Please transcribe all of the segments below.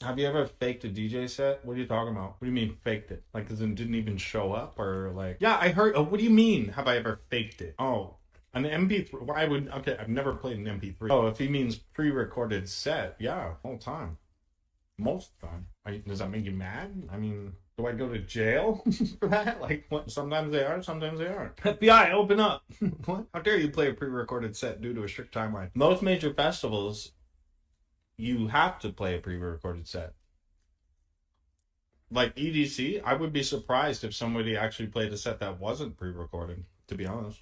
Have you ever faked a DJ set? What are you talking about? What do you mean faked it? Like, as in didn't even show up, or like? Yeah, I heard. What do you mean? Have I ever faked it? Oh, an MP3. Why would? Okay, I've never played an MP3. Oh, if he means pre-recorded set, yeah, all the time, most of the time. Does that make you mad? I mean, do I go to jail for that? Like, what? Sometimes they are, sometimes they aren't. FBI, open up! What? How dare you play a pre-recorded set due to a strict timeline? Most major festivals, you have to play a pre-recorded set. Like EDC, I would be surprised if somebody actually played a set that wasn't pre-recorded, to be honest,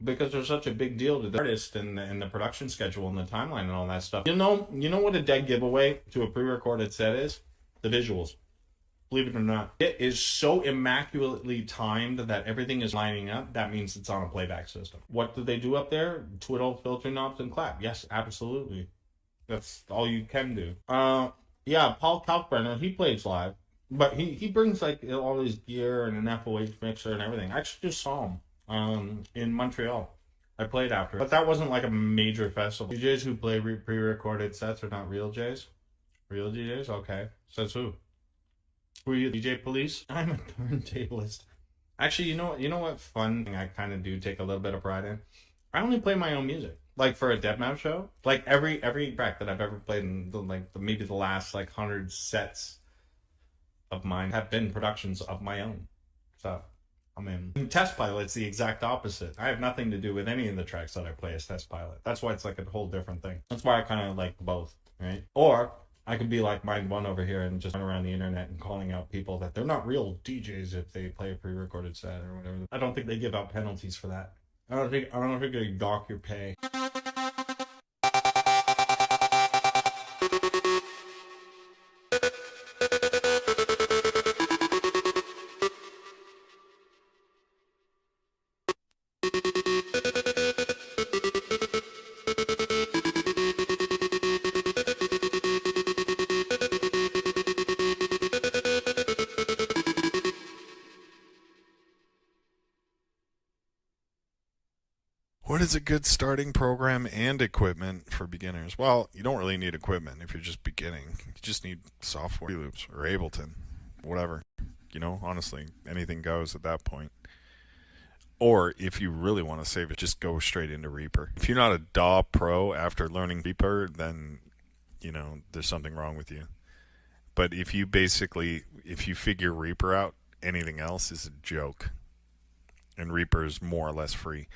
because there's such a big deal to the artist and the production schedule and the timeline and all that stuff. You know what a dead giveaway to a pre-recorded set is? The visuals. Believe it or not, it is so immaculately timed that everything is lining up. That means it's on a playback system. What do they do up there? Twiddle filter knobs and clap. Yes, absolutely. That's all you can do. Yeah, Paul Kalkbrenner, he plays live, but he brings like all his gear and an FOH mixer and everything. I actually just saw him in Montreal. I played after, but that wasn't like a major festival. DJs who play pre-recorded sets are not real J's. Real DJs, okay. Says who? Were you DJ Police? I'm a turntablist. Actually, you know what fun thing I kind of do take a little bit of pride in? I only play my own music. Like for a Deadmau5 show, like every track that I've ever played in maybe the last like 100 sets of mine have been productions of my own. So I mean, Test Pilot's the exact opposite. I have nothing to do with any of the tracks that I play as Test Pilot. That's why it's like a whole different thing. That's why I kind of like both, right? Or I could be like Mind One over here and just run around the internet and calling out people that they're not real DJs if they play a pre-recorded set or whatever. I don't think they give out penalties for that. I don't think they dock your pay. What is a good starting program and equipment for beginners? Well, you don't really need equipment if you're just beginning. You just need software, Loops or Ableton, whatever. Honestly, anything goes at that point. Or if you really want to save it, just go straight into Reaper. If you're not a DAW pro after learning Reaper, then, there's something wrong with you. But if you figure Reaper out, anything else is a joke. And Reaper is more or less free.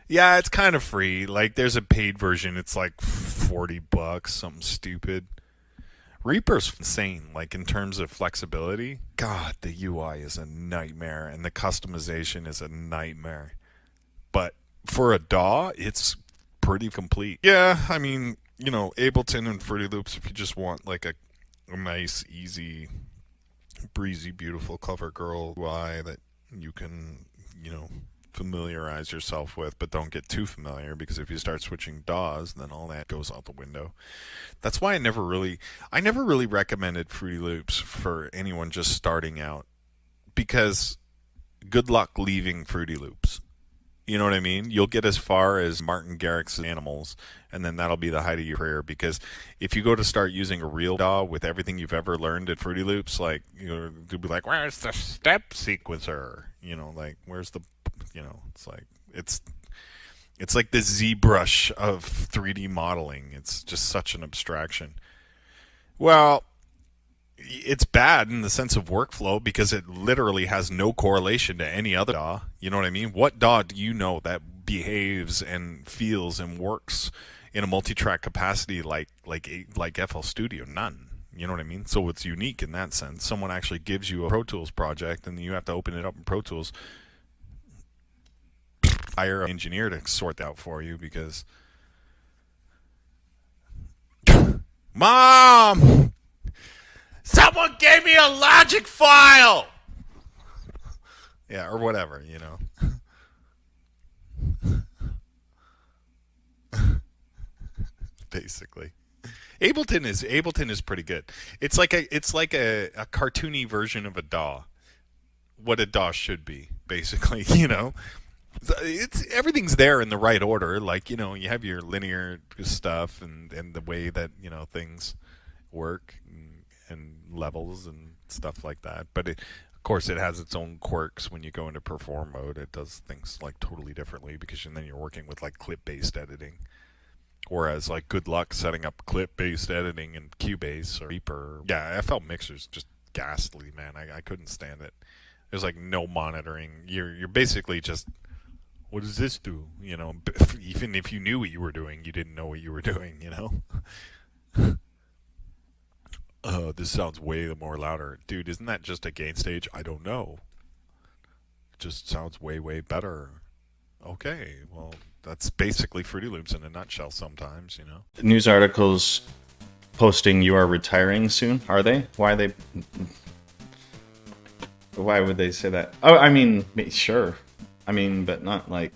Yeah, it's kind of free. Like, there's a paid version. It's like $40, something stupid. Reaper's insane, like, in terms of flexibility. God, the UI is a nightmare, and the customization is a nightmare. But for a DAW, it's pretty complete. Yeah, I mean, Ableton and Fruity Loops, if you just want, like, a nice, easy, breezy, beautiful cover girl UI that you can, familiarize yourself with, but don't get too familiar, because if you start switching DAWs, then all that goes out the window. That's why I never really recommended Fruity Loops for anyone just starting out, because good luck leaving Fruity Loops. You know what I mean? You'll get as far as Martin Garrix's Animals, and then that'll be the height of your career, because if you go to start using a real DAW with everything you've ever learned at Fruity Loops, like, you'll be like, where's the step sequencer? Like, where's the it's like the ZBrush of 3D modeling. It's just such an abstraction. Well, it's bad in the sense of workflow because it literally has no correlation to any other DAW. You know what I mean? What DAW do you know that behaves and feels and works in a multi-track capacity like FL Studio? None. You know what I mean? So it's unique in that sense. Someone actually gives you a Pro Tools project and you have to open it up in Pro Tools. Hire an engineer to sort that out for you, because Mom, someone gave me a Logic file. Yeah, or whatever, Basically, Ableton is pretty good. It's like a cartoony version of a DAW. What a DAW should be, basically, It's everything's there in the right order. Like, you have your linear stuff and the way that, things work and levels and stuff like that. But of course, it has its own quirks when you go into perform mode. It does things like totally differently because then you're working with like clip-based editing. Whereas, like, good luck setting up clip-based editing in Cubase or Reaper. Yeah, FL Mixer's just ghastly, man. I couldn't stand it. There's like no monitoring. You're basically just, what does this do? You know, even if you knew what you were doing, you didn't know what you were doing. You know. This sounds way more louder, dude. Isn't that just a gain stage? I don't know. It just sounds way better. Okay, well, that's basically Fruity Loops in a nutshell. Sometimes, you know. News articles posting you are retiring soon. Are they? Why are they? Why would they say that? Oh, I mean, sure. I mean, but not like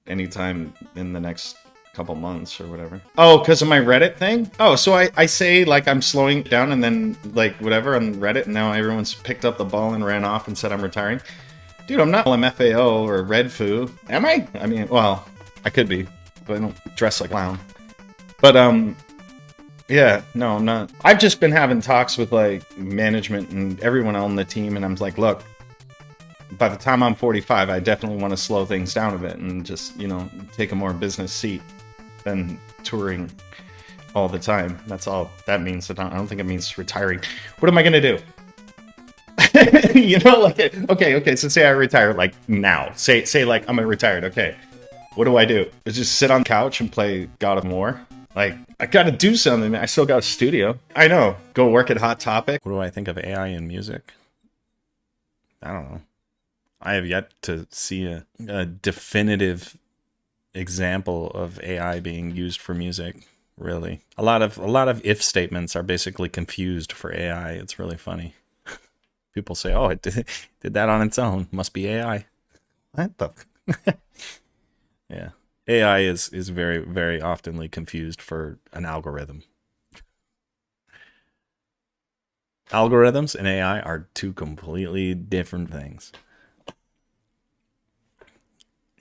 anytime in the next couple months or whatever. Oh, because of my Reddit thing? Oh, so I say like I'm slowing down and then like whatever on Reddit, and now everyone's picked up the ball and ran off and said I'm retiring. Dude, I'm not MFAO or Red Foo. Am I? I mean, well, I could be, but I don't dress like a clown. But yeah, no, I'm not. I've just been having talks with like management and everyone on the team, and I'm like, look, by the time I'm 45, I definitely want to slow things down a bit and just, you know, take a more business seat than touring all the time. That's all that means. I don't think it means retiring. What am I gonna do? You know, like, okay. So say I retire like now. Say like I'm retired. Okay, what do I do? I just sit on the couch and play God of War. Like, I gotta do something. I still got a studio. I know. Go work at Hot Topic. What do I think of AI in music? I don't know. I have yet to see a definitive example of AI being used for music. Really, a lot of if statements are basically confused for AI. It's really funny. People say, "Oh, it did that on its own. Must be AI." What the? Yeah, AI is very very oftenly confused for an algorithm. Algorithms and AI are two completely different things.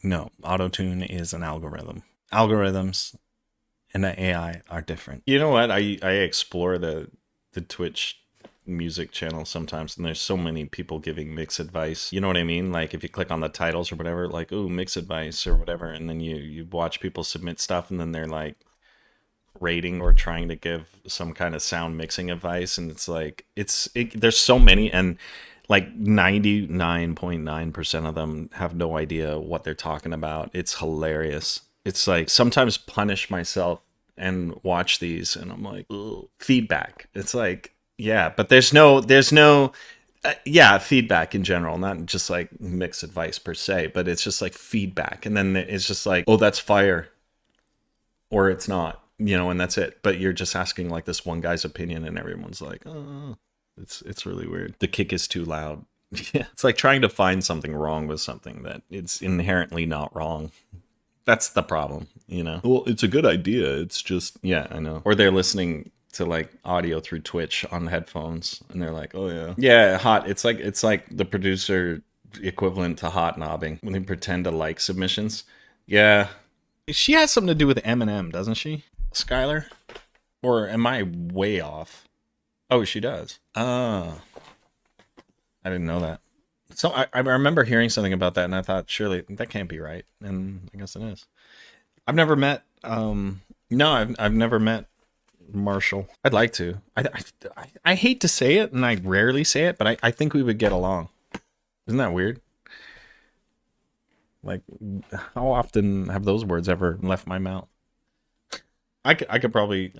No, autotune is an algorithm. Algorithms and the AI are different. You know what? I explore the Twitch music channel sometimes, and there's so many people giving mix advice. You know what I mean? Like if you click on the titles or whatever, like, ooh, mix advice or whatever, and then you watch people submit stuff, and then they're like rating or trying to give some kind of sound mixing advice, and it's like there's so many, and like 99.9% of them have no idea what they're talking about. It's hilarious. It's like sometimes punish myself and watch these, and I'm like, ugh. Feedback. It's like, yeah, but there's no feedback in general, not just like mix advice per se, but it's just like feedback, and then it's just like, oh, that's fire, or it's not, you know, and that's it. But you're just asking like this one guy's opinion, and everyone's like, oh, it's really weird. The kick is too loud. Yeah, it's like trying to find something wrong with something that it's inherently not wrong. That's the problem, you know. Well, it's a good idea. It's just, yeah, I know. Or they're listening to like audio through Twitch on headphones, and they're like, oh yeah, hot. It's like the producer equivalent to hot knobbing when they pretend to like submissions. Yeah, she has something to do with Eminem, doesn't she, Skylar? Or am I way off? Oh, she does. I didn't know that. So I remember hearing something about that, and I thought, surely that can't be right, and I guess it is. I've never met. No, I've never met Marshall. I'd like to. I hate to say it, and I rarely say it, but I think we would get along. Isn't that weird? Like, how often have those words ever left my mouth? I could probably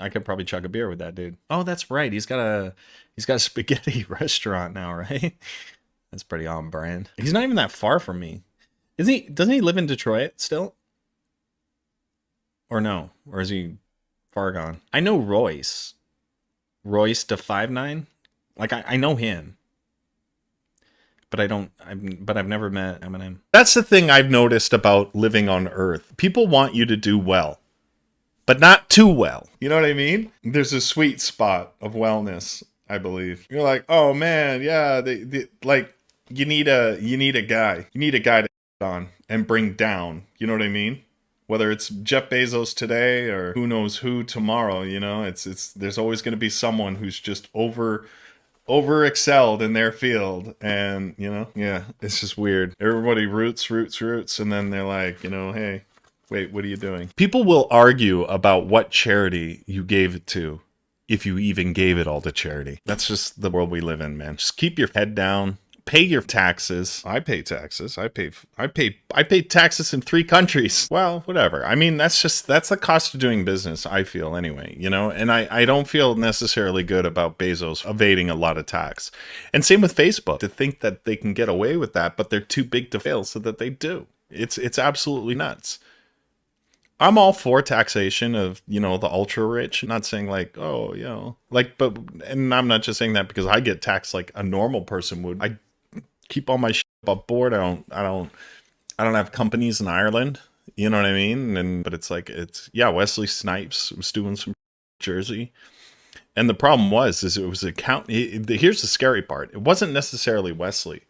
chug a beer with that dude. Oh, that's right. He's got a spaghetti restaurant now, right? That's pretty on brand. He's not even that far from me. Isn't he? Doesn't he live in Detroit still? Or no? Or is he far gone? I know Royce. Royce to 5'9". Like I know him. But I've never met Eminem. That's the thing I've noticed about living on Earth. People want you to do well, but not too well. You know what I mean? There's a sweet spot of wellness, I believe. You're like, oh man, yeah, they like you need a guy. You need a guy to on and bring down. You know what I mean? Whether it's Jeff Bezos today or who knows who tomorrow, it's there's always going to be someone who's just over excelled in their field. And yeah, it's just weird. Everybody roots, and then they're like, hey, wait, what are you doing? People will argue about what charity you gave it to, if you even gave it all to charity. That's just the world we live in, man. Just keep your head down. Pay your taxes. I pay taxes. I pay taxes in 3 countries. Well, whatever. I mean, that's the cost of doing business, I feel, anyway, and I don't feel necessarily good about Bezos evading a lot of tax. And same with Facebook, to think that they can get away with that, but they're too big to fail so that they do. It's absolutely nuts. I'm all for taxation of, the ultra rich. I'm not saying like, and I'm not just saying that because I get taxed like a normal person would. I keep all my shit up board. I don't have companies in Ireland. You know what I mean? But it's like, Wesley Snipes was doing some Jersey. And the problem is it was here's the scary part. It wasn't necessarily Wesley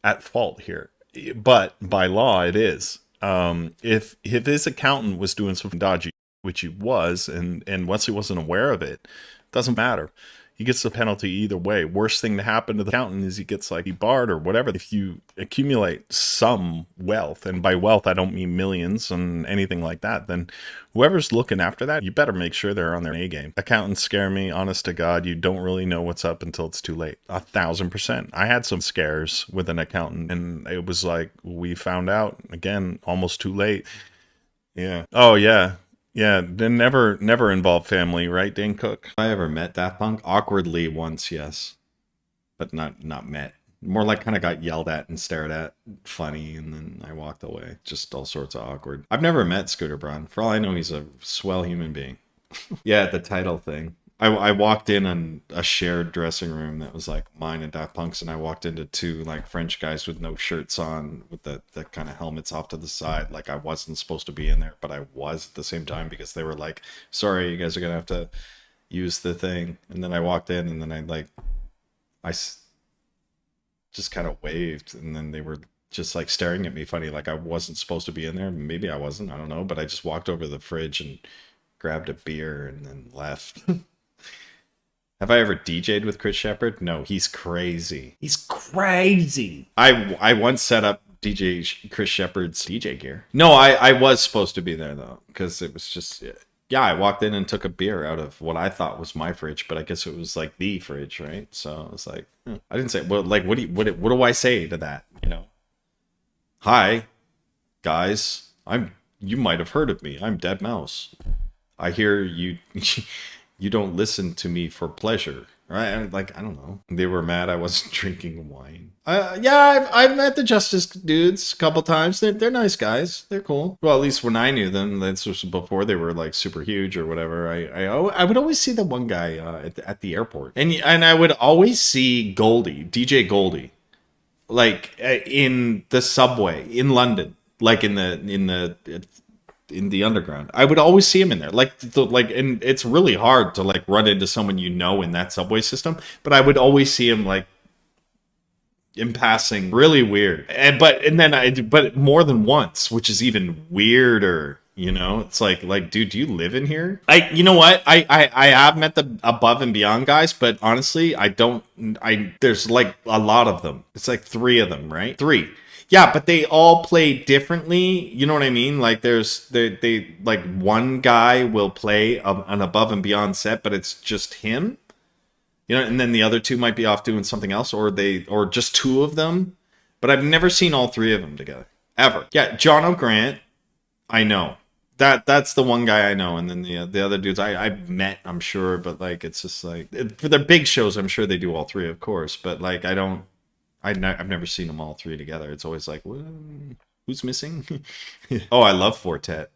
at fault here, but by law it is. If his accountant was doing something dodgy, which he was, and Wesley wasn't aware of it, doesn't matter. He gets the penalty either way. Worst thing to happen to the accountant is he gets like debarred or whatever. If you accumulate some wealth, and by wealth I don't mean millions and anything like that, then whoever's looking after that, you better make sure they're on their A game. Accountants scare me, honest to God. You don't really know what's up until it's too late. 1,000%. I had some scares with an accountant, and it was like we found out again almost too late. Yeah. Oh yeah. Yeah, then never involve family, right, Dane Cook? I ever met Daft Punk? Awkwardly once, yes. But not met. More like kind of got yelled at and stared at, funny, and then I walked away. Just all sorts of awkward. I've never met Scooter Braun. For all I know, he's a swell human being. Yeah, the title thing. I walked in on a shared dressing room that was like mine and Daft Punk's, and I walked into 2 like French guys with no shirts on, with the kind of helmets off to the side. Like I wasn't supposed to be in there, but I was at the same time because they were like, sorry, you guys are gonna have to use the thing. And then I walked in, and then I just kind of waved, and then they were just like staring at me funny, like I wasn't supposed to be in there. Maybe I wasn't, I don't know, but I just walked over to the fridge and grabbed a beer and then left. Have I ever DJ'd with Chris Shepard? No, he's crazy. He's crazy. I once set up Chris Shepard's DJ gear. No, I was supposed to be there though, because it was just, I walked in and took a beer out of what I thought was my fridge, but I guess it was like the fridge, right? So I was like, I didn't say, well, like, what do I say to that? Hi, guys, you might have heard of me. I'm Deadmau5. I hear you. You don't listen to me for pleasure, right? Like, I don't know. They were mad I wasn't drinking wine. I've met the Justice dudes a couple times. They're nice guys. They're cool. Well, at least when I knew them, this was before they were like super huge or whatever. I would always see the one guy at the airport, and I would always see DJ Goldie, like in the subway in London, like in the underground. I would always see him in there, and it's really hard to like run into someone in that subway system, but I would always see him like in passing. Really weird. But more than once, which is even weirder. It's like, dude, do you live in here? You know what? I have met the Above and Beyond guys, but honestly, there's like a lot of them. It's like 3 of them, right? 3. Yeah, but they all play differently. You know what I mean? Like they like one guy will play an Above and Beyond set, but it's just him. And then the other 2 might be off doing something else, or just 2 of them. But I've never seen all 3 of them together ever. Yeah, John O'Grant, I know. That's the one guy I know, and then the other dudes I've met, I'm sure, but like it's just like for their big shows, I'm sure they do all 3, of course, but like I've never seen them all 3 together. It's always like, who's missing? Oh, I love Fortet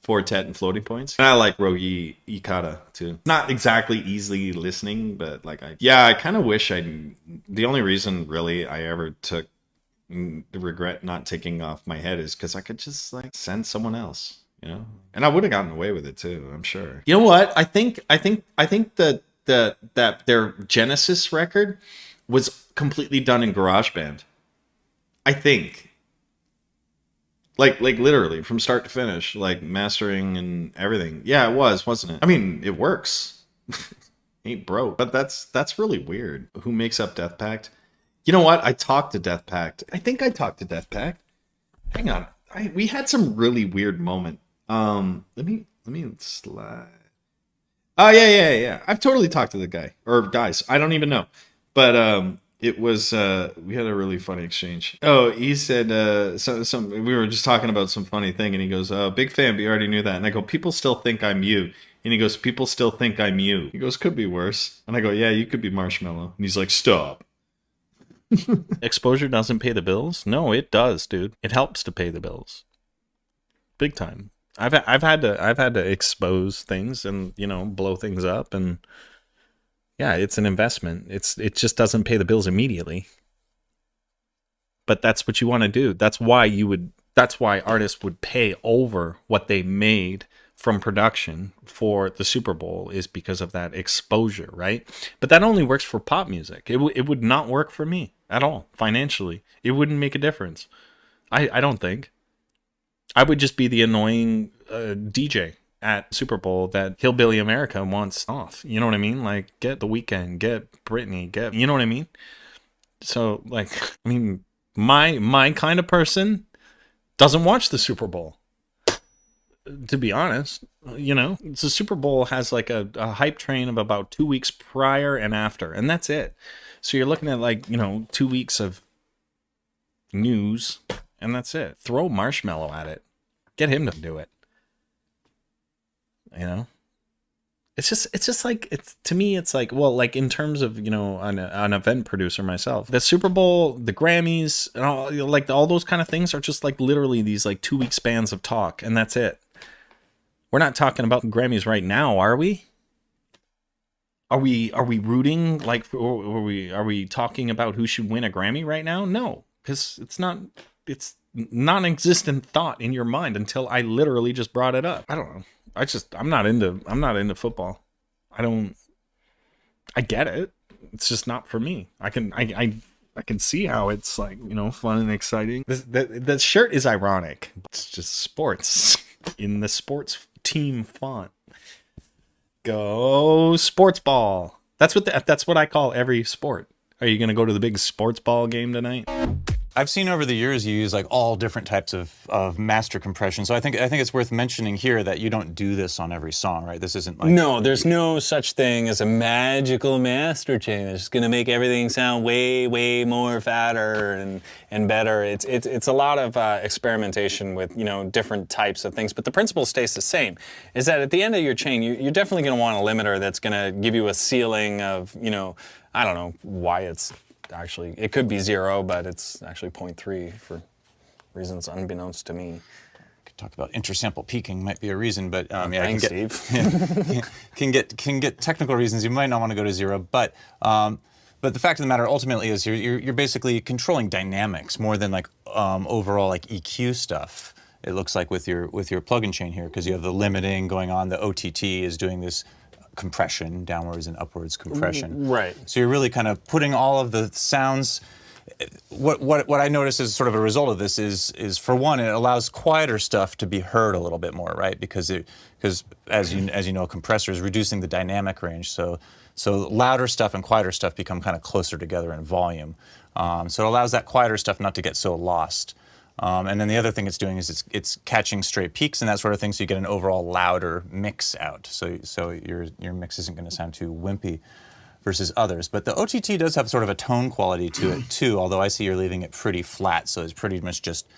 and Floating Points. And I like Rogi Ikata too. Not exactly easily listening, but like I kind of wish the only reason really I ever regret not taking off my head is because I could just like send someone else, and I would have gotten away with it too, I'm sure. You know what? I think that their Genesis record was completely done in GarageBand. I think. Like literally from start to finish, like mastering and everything. Yeah, it was, wasn't it? I mean, it works. Ain't broke. But that's really weird. Who makes up Death Pact? You know what? I talked to Death Pact. I think I talked to Death Pact. Hang on. We had some really weird moment. Let me slide. Oh yeah. I've totally talked to the guy or guys. I don't even know. But it was we had a really funny exchange. Oh, he said some we were just talking about some funny thing, and he goes, "Big fan, but you already knew that." And I go, "People still think I'm you." And he goes, "People still think I'm you." He goes, "Could be worse." And I go, "Yeah, you could be Marshmallow." And he's like, "Stop." Exposure doesn't pay the bills? No, it does, dude. It helps to pay the bills. Big time. I've had to expose things and, you know, blow things up, and yeah, it's an investment. It just doesn't pay the bills immediately. But that's what you want to do. That's why artists would pay over what they made from production for the Super Bowl, is because of that exposure, right? But that only works for pop music. It would not work for me at all financially. It wouldn't make a difference. I don't think. I would just be the annoying DJ at Super Bowl that Hillbilly America wants off. You know what I mean? Like, get The Weeknd, get Britney, you know what I mean? So, like, I mean, my kind of person doesn't watch the Super Bowl, to be honest. You know, the Super Bowl has like a hype train of about 2 weeks prior and after, and that's it. So you're looking at, like, you know, 2 weeks of news, and that's it. Throw Marshmallow at it. Get him to do it. You know? It's just like, to me, it's like, well, like, in terms of, you know, an event producer myself, the Super Bowl, the Grammys, and all, like, all those kind of things are just like literally these like 2 week spans of talk, and that's it. We're not talking about the Grammys right now, are we? Are we rooting, like, are we talking about who should win a Grammy right now? No, because it's non-existent thought in your mind until I literally just brought it up. I don't know. I'm not into football. I get it. It's just not for me. I can see how it's, like, you know, fun and exciting. The shirt is ironic. It's just sports in the sports team font. Go sports ball. That's what I call every sport. Are you gonna go to the big sports ball game tonight? I've seen over the years you use like all different types of master compression. So I think it's worth mentioning here that you don't do this on every song, right? This isn't like... No, there's no such thing as a magical master chain. It's going to make everything sound way, way more fatter and better. It's a lot of experimentation with, you know, different types of things. But the principle stays the same, is that at the end of your chain, you're definitely going to want a limiter that's going to give you a ceiling of, you know, I don't know why it's... Actually, it could be 0, but it's actually 0.3 for reasons unbeknownst to me. Could talk about intersample peaking, might be a reason, but yeah, thanks, Steve. can get technical reasons. You might not want to go to 0, but the fact of the matter ultimately is you're basically controlling dynamics more than like overall like EQ stuff. It looks like with your plugin chain here, because you have the limiting going on. The OTT is doing this compression, downwards and upwards compression. Right. So you're really kind of putting all of the sounds. What I notice as sort of a result of this is for one, it allows quieter stuff to be heard a little bit more, right? Because as you know, compressors reducing the dynamic range, so louder stuff and quieter stuff become kind of closer together in volume. So it allows that quieter stuff not to get so lost. And then the other thing it's doing is it's catching stray peaks and that sort of thing, so you get an overall louder mix out. So your mix isn't going to sound too wimpy versus others. But the OTT does have sort of a tone quality to it too, although I see you're leaving it pretty flat, so it's pretty much just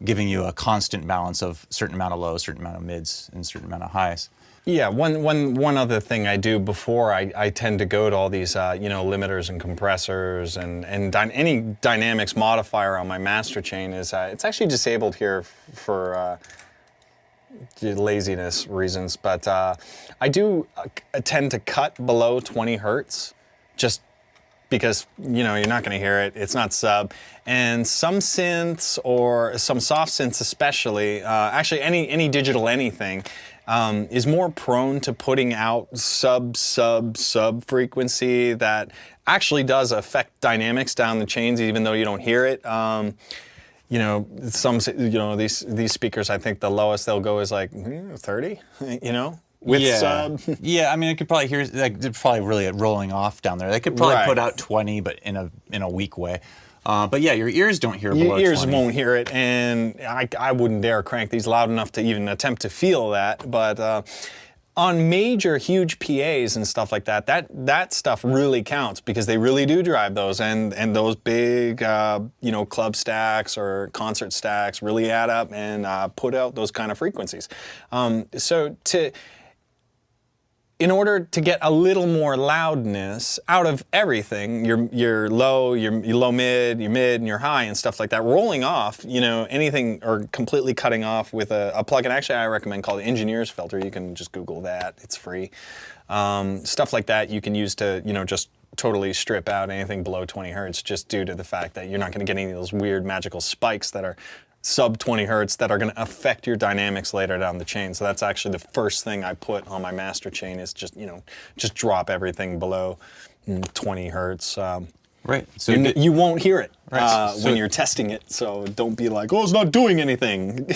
giving you a constant balance of certain amount of lows, certain amount of mids, and certain amount of highs. Yeah, one other thing I do before I tend to go to all these you know, limiters and compressors and any dynamics modifier on my master chain is it's actually disabled here for laziness reasons, but I do tend to cut below 20 hertz just because, you know, you're not going to hear it. It's not sub. And some synths, or some soft synths especially, actually any digital anything, is more prone to putting out sub frequency that actually does affect dynamics down the chains even though you don't hear it. you know, these speakers, I think the lowest they'll go is like 30, you know, with sub. Yeah, I mean, it could probably hear, like, they're probably really rolling off down there. They could probably Right. put out 20, but in a weak way. But yeah, your ears don't hear Your below ears 20. won't hear it, and I wouldn't dare crank these loud enough to even attempt to feel that. But on major, huge PAs and stuff like that, that stuff really counts because they really do drive those, and those big, you know, club stacks or concert stacks really add up and put out those kind of frequencies. In order to get a little more loudness out of everything, your low, your low mid, your mid, and your high and stuff like that, rolling off, you know, anything or completely cutting off with a plugin. Actually, I recommend called Engineer's Filter. You can just Google that; it's free. Stuff like that you can use to, you know, just totally strip out anything below 20 hertz, just due to the fact that you're not going to get any of those weird magical spikes that are sub 20 hertz that are going to affect your dynamics later down the chain. So that's actually the first thing I put on my master chain is just, you know, just drop everything below 20 hertz. Right. So You won't hear it So- when you're testing it. So don't be like, oh, it's not doing anything.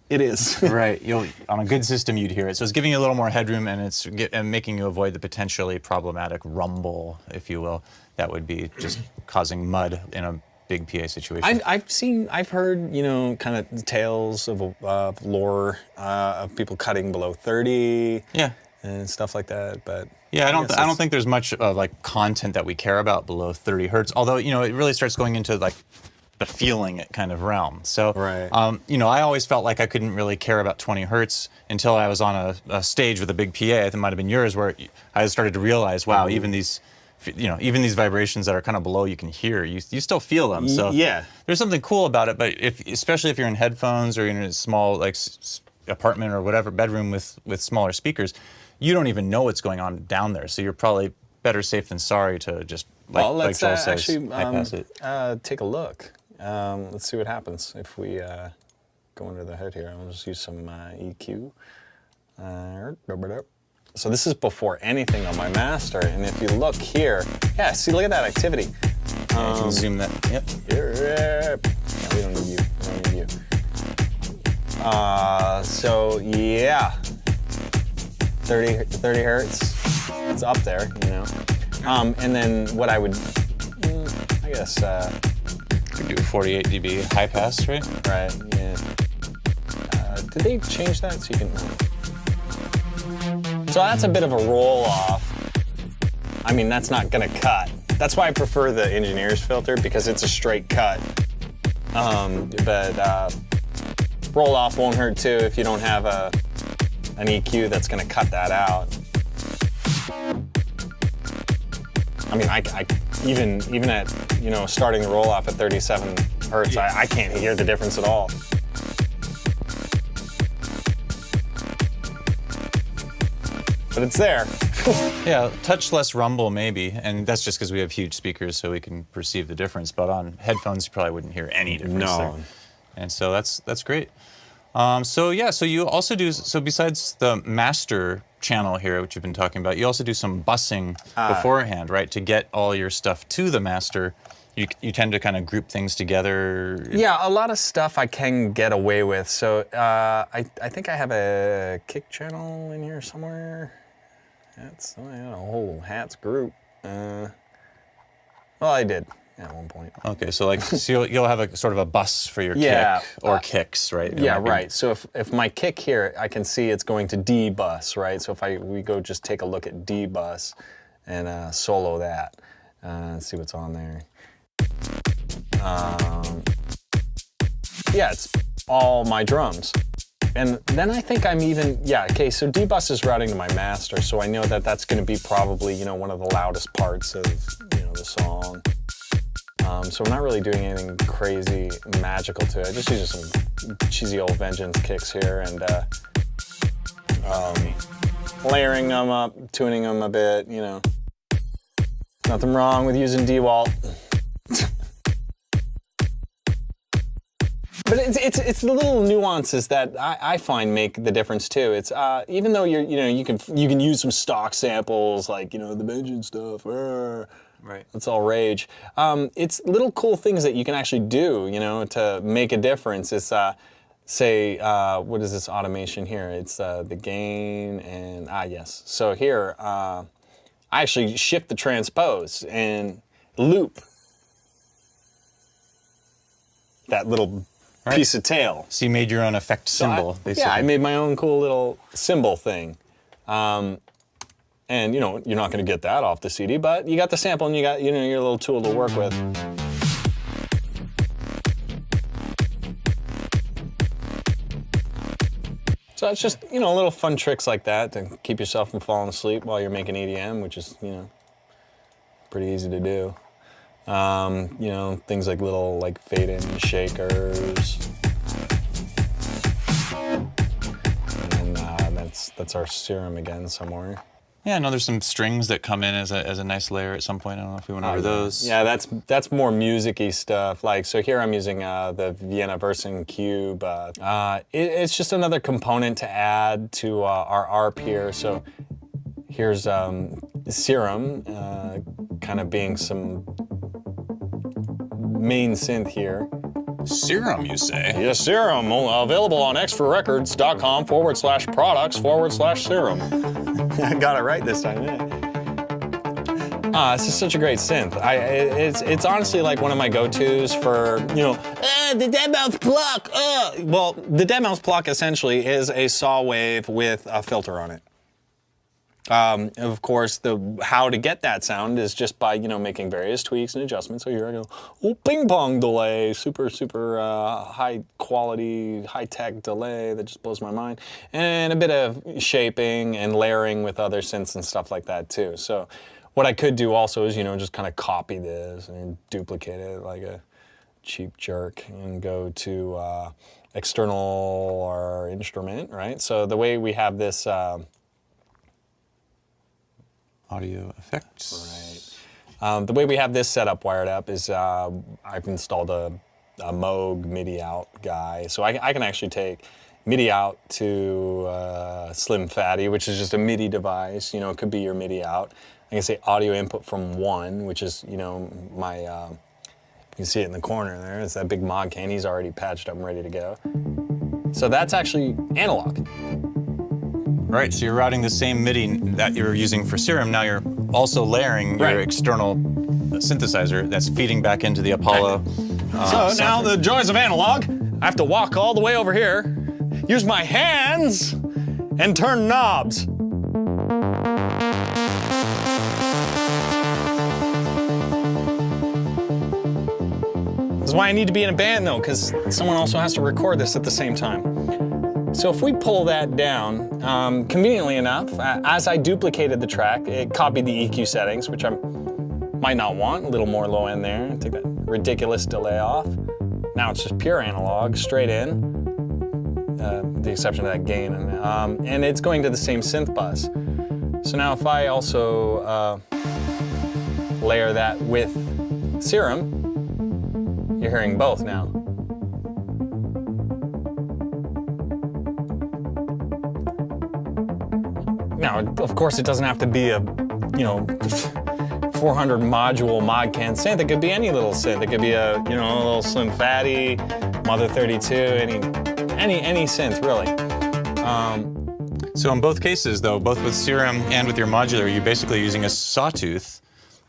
It is. Right, on a good system you'd hear it. So it's giving you a little more headroom, and it's making you avoid the potentially problematic rumble, if you will, that would be just causing mud in a big PA situation. I've heard, you know, kind of tales of lore of people cutting below 30. Yeah. And stuff like that, but yeah, I don't think there's much like content that we care about below 30 hertz. Although, you know, it really starts going into like the feeling it kind of realm. So, Right. You know, I always felt like I couldn't really care about 20 hertz until I was on a stage with a big PA. I think it might have been yours, where I started to realize, wow, even these vibrations that are kind of below, you can hear. You still feel them. So yeah, there's something cool about it. But especially if you're in headphones or you're in a small like apartment or whatever bedroom with smaller speakers, you don't even know what's going on down there. So you're probably better safe than sorry to just let's Joel says, actually bypass it. take a look. Let's see what happens if we go under the hood here. I'll just use some EQ. So this is before anything on my master, and if you look here, yeah, see, look at that activity. You can zoom that. Yep. Yeah, we don't need you. We don't need you. So yeah, 30 hertz. It's up there, you know. And then what I would, I guess. You could do 48 dB high pass, right? Right. Yeah. Did they change that so you can? So that's a bit of a roll off. I mean, that's not gonna cut. That's why I prefer the Engineer's Filter, because it's a straight cut. But roll off won't hurt too if you don't have an EQ that's gonna cut that out. I mean, I even at, you know, starting the roll off at 37 hertz, I can't hear the difference at all. But it's there. Yeah, touch less rumble maybe, and that's just because we have huge speakers, so we can perceive the difference. But on headphones, you probably wouldn't hear any difference. No. There. And so that's great. So you also do, so besides the master channel here, which you've been talking about, you also do some busing beforehand, right? To get all your stuff to the master. You tend to kind of group things together. Yeah, a lot of stuff I can get away with. So I think I have a kick channel in here somewhere. That's a whole hats group. Well, I did at one point. Okay, so you'll have a sort of a bus for your Yeah, kick or kicks, right? It Yeah, might be- right. So if my kick here, I can see it's going to D bus, right? So if we go just take a look at D bus and solo that, and see what's on there. Yeah, it's all my drums. And then I think I'm even, okay, so D-Bus is routing to my master, so I know that that's going to be probably, you know, one of the loudest parts of, you know, the song. So we're not really doing anything crazy magical to it. I just use some cheesy old Vengeance kicks here and layering them up, tuning them a bit, you know. Nothing wrong with using D-Walt. But it's the little nuances that I find make the difference too. It's even though you can use some stock samples like the Dimension stuff. Right. It's all rage. It's little cool things that you can actually do, to make a difference. It's say what is this automation here? It's the gain and yes. So here I actually shift the transpose and loop that little piece of tail. So you made your own effect symbol, basically. Yeah, I made my own cool little symbol thing. And you're not going to get that off the CD, but you got the sample and you got your little tool to work with. So it's just little fun tricks like that to keep yourself from falling asleep while you're making EDM, which is pretty easy to do. Things like little fade-in shakers. And that's our serum again somewhere. Yeah, I know there's some strings that come in as a nice layer at some point. I don't know if we went over those. Yeah, that's more music-y stuff. So here I'm using the Vienna Versing Cube. It's just another component to add to our ARP here. So here's serum, kind of being some main synth here. Serum, you say? Yes, serum. Available on xforrecords.com/products/serum. I got it right this time, yeah. This is such a great synth. It's honestly one of my go-tos for, the Deadmau5 pluck. Well, the Deadmau5 pluck essentially is a saw wave with a filter on it. Of course, how to get that sound is just by making various tweaks and adjustments. So here I go, ping pong delay, super high quality, high tech delay that just blows my mind, and a bit of shaping and layering with other synths and stuff like that too. So what I could do also is just kind of copy this and duplicate it like a cheap jerk and go to external or instrument, right? So the way we have this. Audio effects. Right. The way we have this setup wired up is I've installed a Moog MIDI out guy. So I can actually take MIDI out to Slim Fatty, which is just a MIDI device. It could be your MIDI out. I can say audio input from 1, which is, my, you can see it in the corner there. It's that big mod can. He's already patched up and ready to go. So that's actually analog. Right, so you're routing the same MIDI that you're using for Serum. Now you're also layering your external synthesizer that's feeding back into the Apollo. So now the joys of analog, I have to walk all the way over here, use my hands, and turn knobs. This is why I need to be in a band though, because someone also has to record this at the same time. So if we pull that down, conveniently enough, as I duplicated the track, it copied the EQ settings, which I might not want, a little more low end there. Take that ridiculous delay off. Now it's just pure analog, straight in, with the exception of that gain. And it's going to the same synth bus. So now if I also layer that with Serum, you're hearing both now. Now, of course, it doesn't have to be a, 400 module mod can synth. It could be any little synth. It could be a, a little Slim Fatty, Mother 32, any synth really. So in both cases, though, both with Serum and with your modular, you're basically using a sawtooth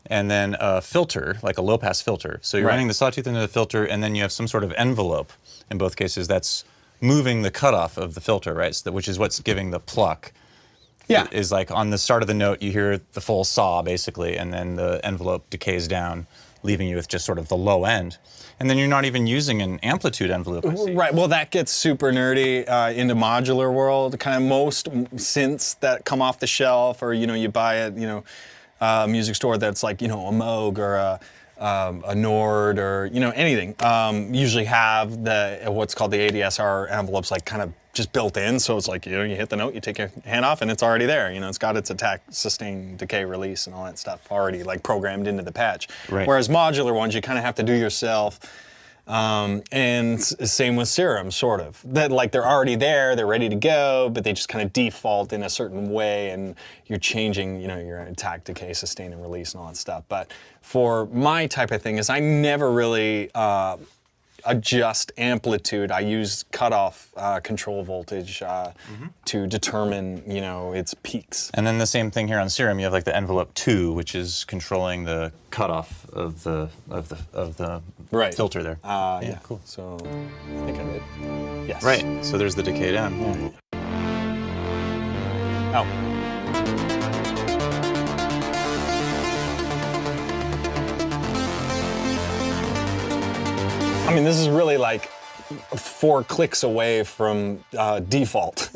and then a filter, like a low-pass filter. So you're running the sawtooth into the filter, and then you have some sort of envelope. In both cases, that's moving the cutoff of the filter, right? So which is what's giving the pluck. Yeah. Is like on the start of the note, you hear the full saw, basically, and then the envelope decays down, leaving you with just sort of the low end. And then you're not even using an amplitude envelope, I see. Right, well, that gets super nerdy into modular world. Kind of most synths that come off the shelf, or, you buy it, a music store that's like, a Moog or a Nord or, anything, usually have what's called the ADSR envelopes, like kind of just built in. So it's like, you hit the note, you take your hand off, and it's already there. It's got its attack, sustain, decay, release, and all that stuff already like programmed into the patch. Right. Whereas modular ones, you kind of have to do yourself. And same with serum, sort of. That like they're already there, they're ready to go, but they just kind of default in a certain way, and you're changing, your attack, decay, sustain, and release, and all that stuff. But for my type of thing is I never really adjust amplitude. I use cutoff control voltage to determine, its peaks. And then the same thing here on serum. You have like the envelope 2, which is controlling the cutoff of the Right. filter there. Yeah, cool. So I think I did. Yes. Right. So there's the decay down. Yeah. Oh. I mean, this is really like 4 clicks away from default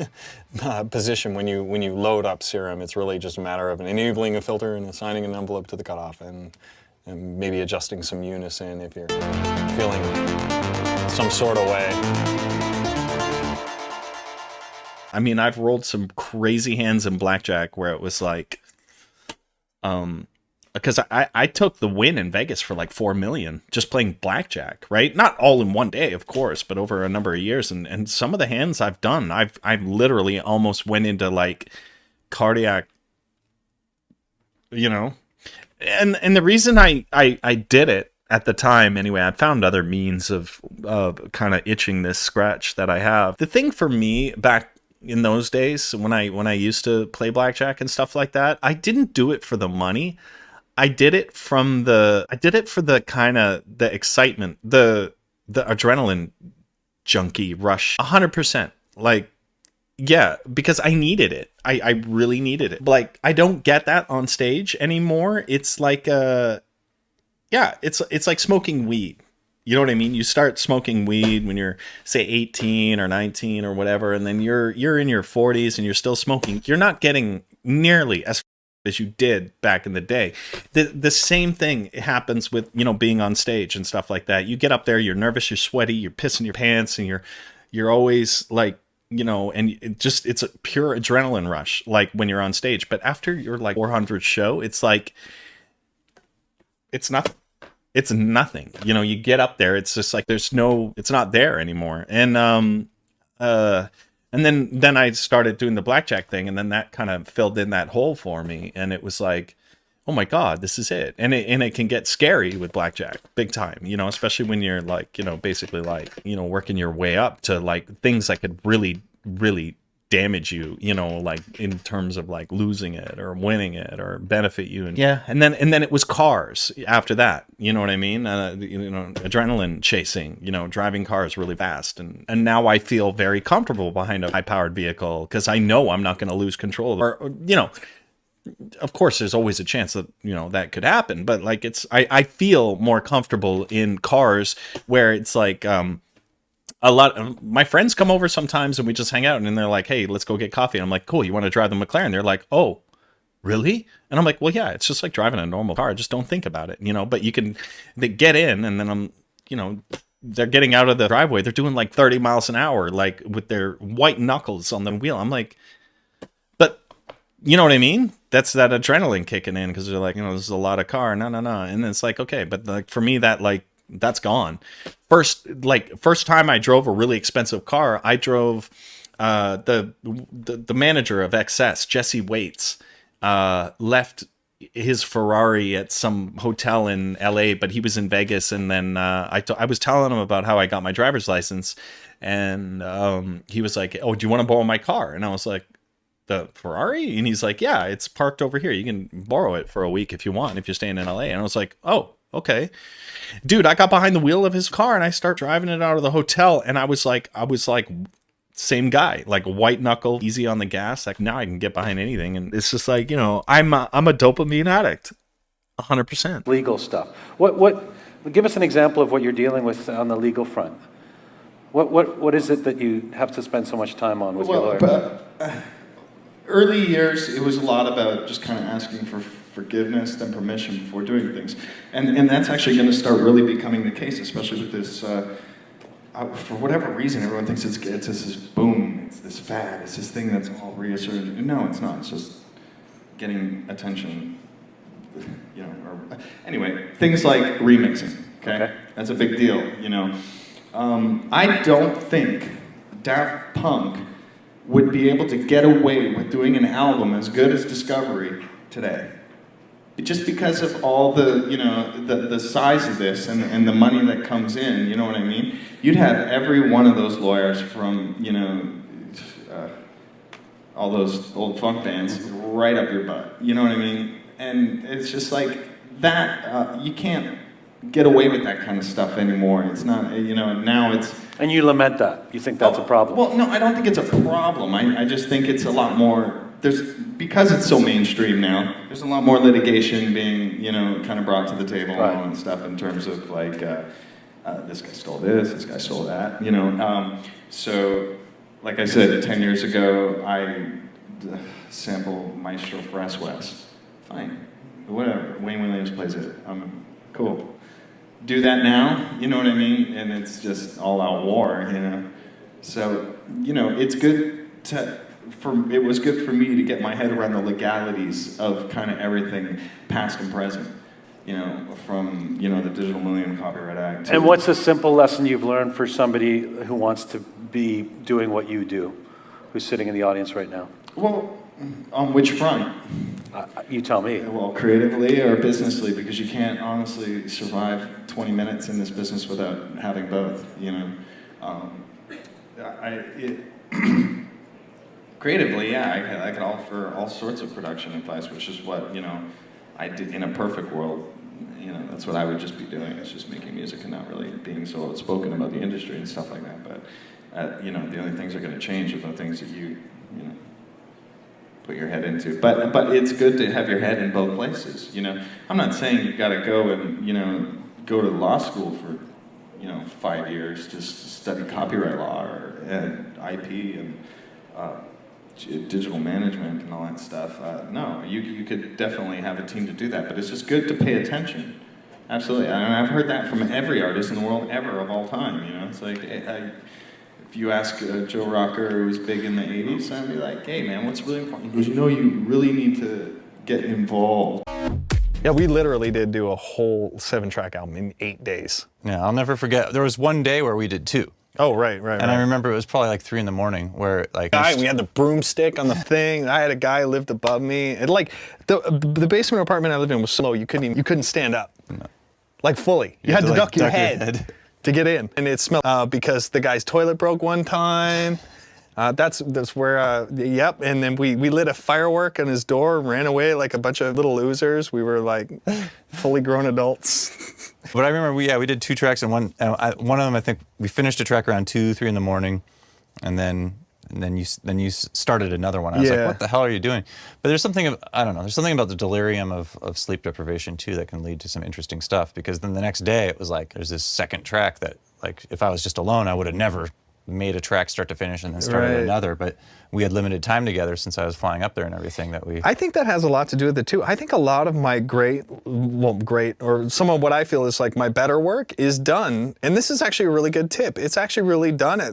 position when you load up serum. It's really just a matter of enabling a filter and assigning an envelope to the cutoff, and maybe adjusting some unison if you're feeling some sort of way. I mean, I've rolled some crazy hands in blackjack where it was like, because I took the win in Vegas for like 4 million just playing blackjack, right? Not all in one day, of course, but over a number of years. And some of the hands I've done, I've literally almost went into like cardiac, And the reason I did it at the time, anyway, I found other means of kind of itching this scratch that I have. The thing for me back in those days when I used to play blackjack and stuff like that, I didn't do it for the money. I did it for the kind of the excitement, the adrenaline junkie rush, 100%. Like, yeah, because I needed it. I really needed it. Like, I don't get that on stage anymore. It's like, it's like smoking weed. You know what I mean? You start smoking weed when you're, say, 18 or 19 or whatever, and then you're in your 40s and you're still smoking. You're not getting nearly as you did back in the day. The same thing happens with, being on stage and stuff like that. You get up there, you're nervous, you're sweaty, you're pissing your pants, and you're always like, and it's a pure adrenaline rush, like when you're on stage. But after your like 400 show, it's like, it's nothing. It's nothing. You get up there, it's just like it's not there anymore. And then I started doing the blackjack thing, and then that kind of filled in that hole for me. And it was like, oh my God, this is it. And it can get scary with blackjack, big time, especially when you're like, basically like, working your way up to like things that could really, really damage you, like in terms of like losing it or winning it or benefit you. And then it was cars after that, you know what I mean? Adrenaline chasing, driving cars really fast. And now I feel very comfortable behind a high powered vehicle because I know I'm not going to lose control. Or, of course there's always a chance that, that could happen, but like I feel more comfortable in cars where it's like, a lot of my friends come over sometimes and we just hang out and they're like, hey, let's go get coffee. And I'm like, cool, you want to drive the McLaren? They're like, oh, really? And I'm like, well, yeah, it's just like driving a normal car. Just don't think about it, but they get in and then they're getting out of the driveway. They're doing like 30 miles an hour, like with their white knuckles on the wheel. I'm like, but you know what I mean? That's that adrenaline kicking in because they're like, this is a lot of car. No. And it's like, okay. But like for me, that's gone. First time I drove a really expensive car, I drove the manager of XS, Jesse Waits, left his Ferrari at some hotel in LA, but he was in Vegas. And then I was telling him about how I got my driver's license, and he was like, oh, do you want to borrow my car? And I was like, the Ferrari? And he's like, yeah, it's parked over here. You can borrow it for a week if you want, if you're staying in LA. And I was like, oh, okay. Dude, I got behind the wheel of his car and I start driving it out of the hotel, and I was like same guy, like white knuckle, easy on the gas. Like now I can get behind anything, and it's just like, I'm a dopamine addict, 100%. Legal stuff. What? Give us an example of what you're dealing with on the legal front. What is it that you have to spend so much time on with your lawyer? Early years, it was a lot about just kind of asking for forgiveness, then permission before doing things. And that's actually going to start really becoming the case, especially with this, for whatever reason, everyone thinks it's this boom, it's this fad, it's this thing that's all reasserted. No, it's not. It's just getting attention, Anyway, things like remixing, okay? That's a big deal, you know. I don't think Daft Punk would be able to get away with doing an album as good as Discovery today. Just because of all the, you know, the size of this and the money that comes in, you know what I mean? You'd have every one of those lawyers from, you know, all those old funk bands right up your butt, you know what I mean? And it's just like that, you can't get away with that kind of stuff anymore. It's not, you know, now it's... And you lament that? You think that's a problem? Well, no, I don't think it's a problem. I just think it's a lot more... Because it's so mainstream now, there's a lot more litigation being, you know, kind of brought to the table Right. and stuff in terms of like, this guy stole this guy stole that, you know. So, like I said, 10 years ago, I sampled Maestro Fresh West. Fine, whatever. Wayne Williams plays it. Cool. Do that now, you know what I mean? And it's just all out war, you know. So, you know, it's good to... it was good for me to get my head around the legalities of kind of everything past and present, you know, from, you know, the Digital Millennium Copyright Act. And what's a simple lesson you've learned for somebody who wants to be doing what you do, who's sitting in the audience right now? Well, on which front? You tell me. Well, creatively or businessly, because you can't honestly survive 20 minutes in this business without having both, you know. Creatively, yeah, I could offer all sorts of production advice, which is what, you know, I did in a perfect world. You know, that's what I would just be doing. It's just making music and not really being so outspoken about the industry and stuff like that. But, you know, the only things that are going to change are the things that you know, put your head into. But it's good to have your head in both places, you know. I'm not saying you've got to go and, you know, go to law school for, you know, 5 years to study copyright law and IP and digital management and all that stuff. No, you could definitely have a team to do that, but it's just good to pay attention. Absolutely, and I've heard that from every artist in the world ever of all time. You know, it's like if you ask Joe Rocker, who was big in the '80s, I'd be like, "Hey, man, what's really important?" He goes, "You know, you really need to get involved." Yeah, we literally did do a whole 7-track album in 8 days. Yeah, I'll never forget. There was one day where we did 2. Oh, right. And I remember it was probably like 3 a.m. where like... We had the broomstick on the thing. I had a guy who lived above me. And like, the basement apartment I lived in was so low, you couldn't stand up. No. Like fully. You had to duck your head to get in. And it smelled because the guy's toilet broke one time. That's where, yep. And then we lit a firework on his door and ran away like a bunch of little losers. We were like fully grown adults. But I remember we did 2 tracks, and one of them, I think we finished a track around 2, 3 a.m, and then you started another one. I was like, what the hell are you doing? But there's something I don't know. There's something about the delirium of sleep deprivation too that can lead to some interesting stuff. Because then the next day it was like there's this second track that, like, if I was just alone, I would have never made a track start to finish and then started another, but we had limited time together since I was flying up there and everything that we... I think that has a lot to do with it too. I think a lot of my great, or some of what I feel is like my better work is done, and this is actually a really good tip. It's actually really done at,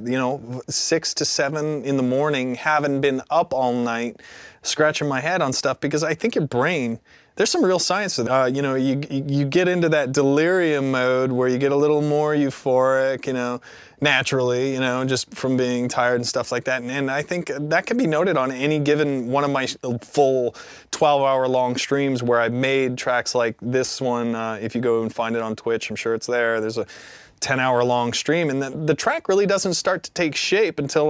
6 to 7 in the morning, having been up all night, scratching my head on stuff, because I think your brain, there's some real science to that. You get into that delirium mode where you get a little more euphoric, naturally, just from being tired and stuff like that. And I think that can be noted on any given one of my full 12-hour long streams where I've made tracks like this one. If you go and find it on Twitch, I'm sure it's there. There's a 10-hour long stream, and the track really doesn't start to take shape until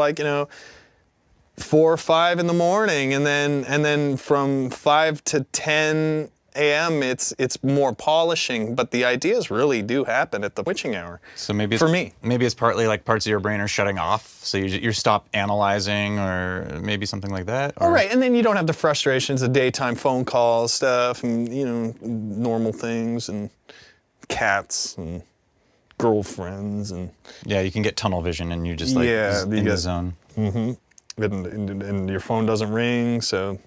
4 or 5 in the morning, and then from 5 to 10 a.m. it's more polishing, but the ideas really do happen at the witching hour. So maybe it's partly like parts of your brain are shutting off, so you stop analyzing, or maybe something like that. All right, and then you don't have the frustrations of daytime phone calls stuff, and normal things, and cats and girlfriends, and you can get tunnel vision, and you're just like in the zone. Mm-hmm. And your phone doesn't ring, so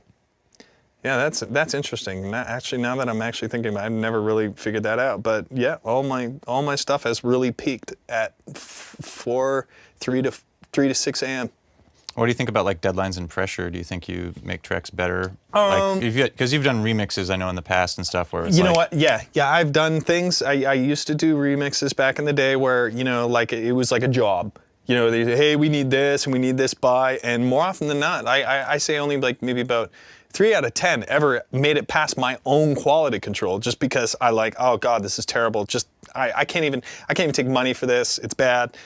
yeah, that's interesting. Now that I'm actually thinking about it, I've never really figured that out. But yeah, all my stuff has really peaked at 3 to 6 a.m. What do you think about like deadlines and pressure? Do you think you make tracks better? Like, because you've done remixes, I know, in the past and stuff. Where it's you know what? Yeah, I've done things. I used to do remixes back in the day where like it was like a job. They say, hey, we need this and we need this by, and more often than not, I say only like maybe about 3 out of 10 ever made it past my own quality control, just because I like, oh God, this is terrible. Just I can't even take money for this. It's bad.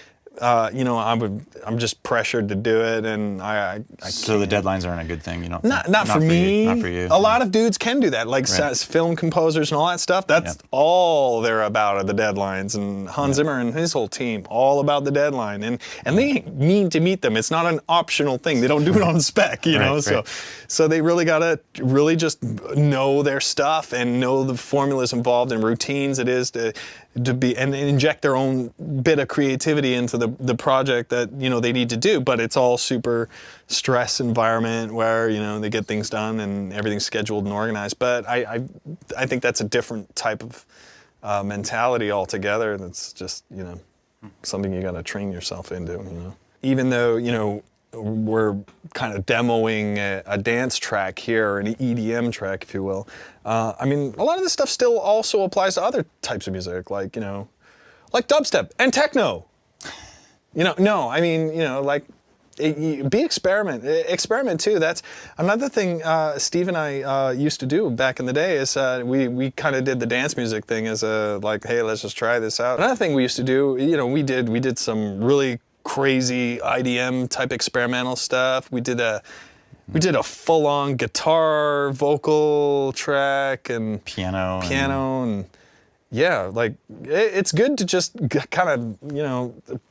I'm just pressured to do it, and I so can't. the deadlines aren't a good thing, Not for me. Not for you. A lot of dudes can do that, like film composers and all that stuff. That's all they're about are the deadlines. And Hans Zimmer and his whole team, all about the deadline, and they need to meet them. It's not an optional thing. They don't do it on spec, So they really gotta just know their stuff and know the formulas involved and routines it is to be and inject their own bit of creativity into the project that they need to do. But it's all super stress environment where they get things done and everything's scheduled and organized. But I think that's a different type of mentality altogether. That's just something you got to train yourself into. Even though we're kind of demoing a dance track here, or an EDM track, if you will. I mean, a lot of this stuff still also applies to other types of music, like like dubstep and techno. Experiment too. That's another thing Steve and I used to do back in the day. Is we kind of did the dance music thing as a like, hey, let's just try this out. Another thing we used to do, we did some really crazy IDM type experimental stuff. We did a full-on guitar vocal track and piano and like it's good to just kind of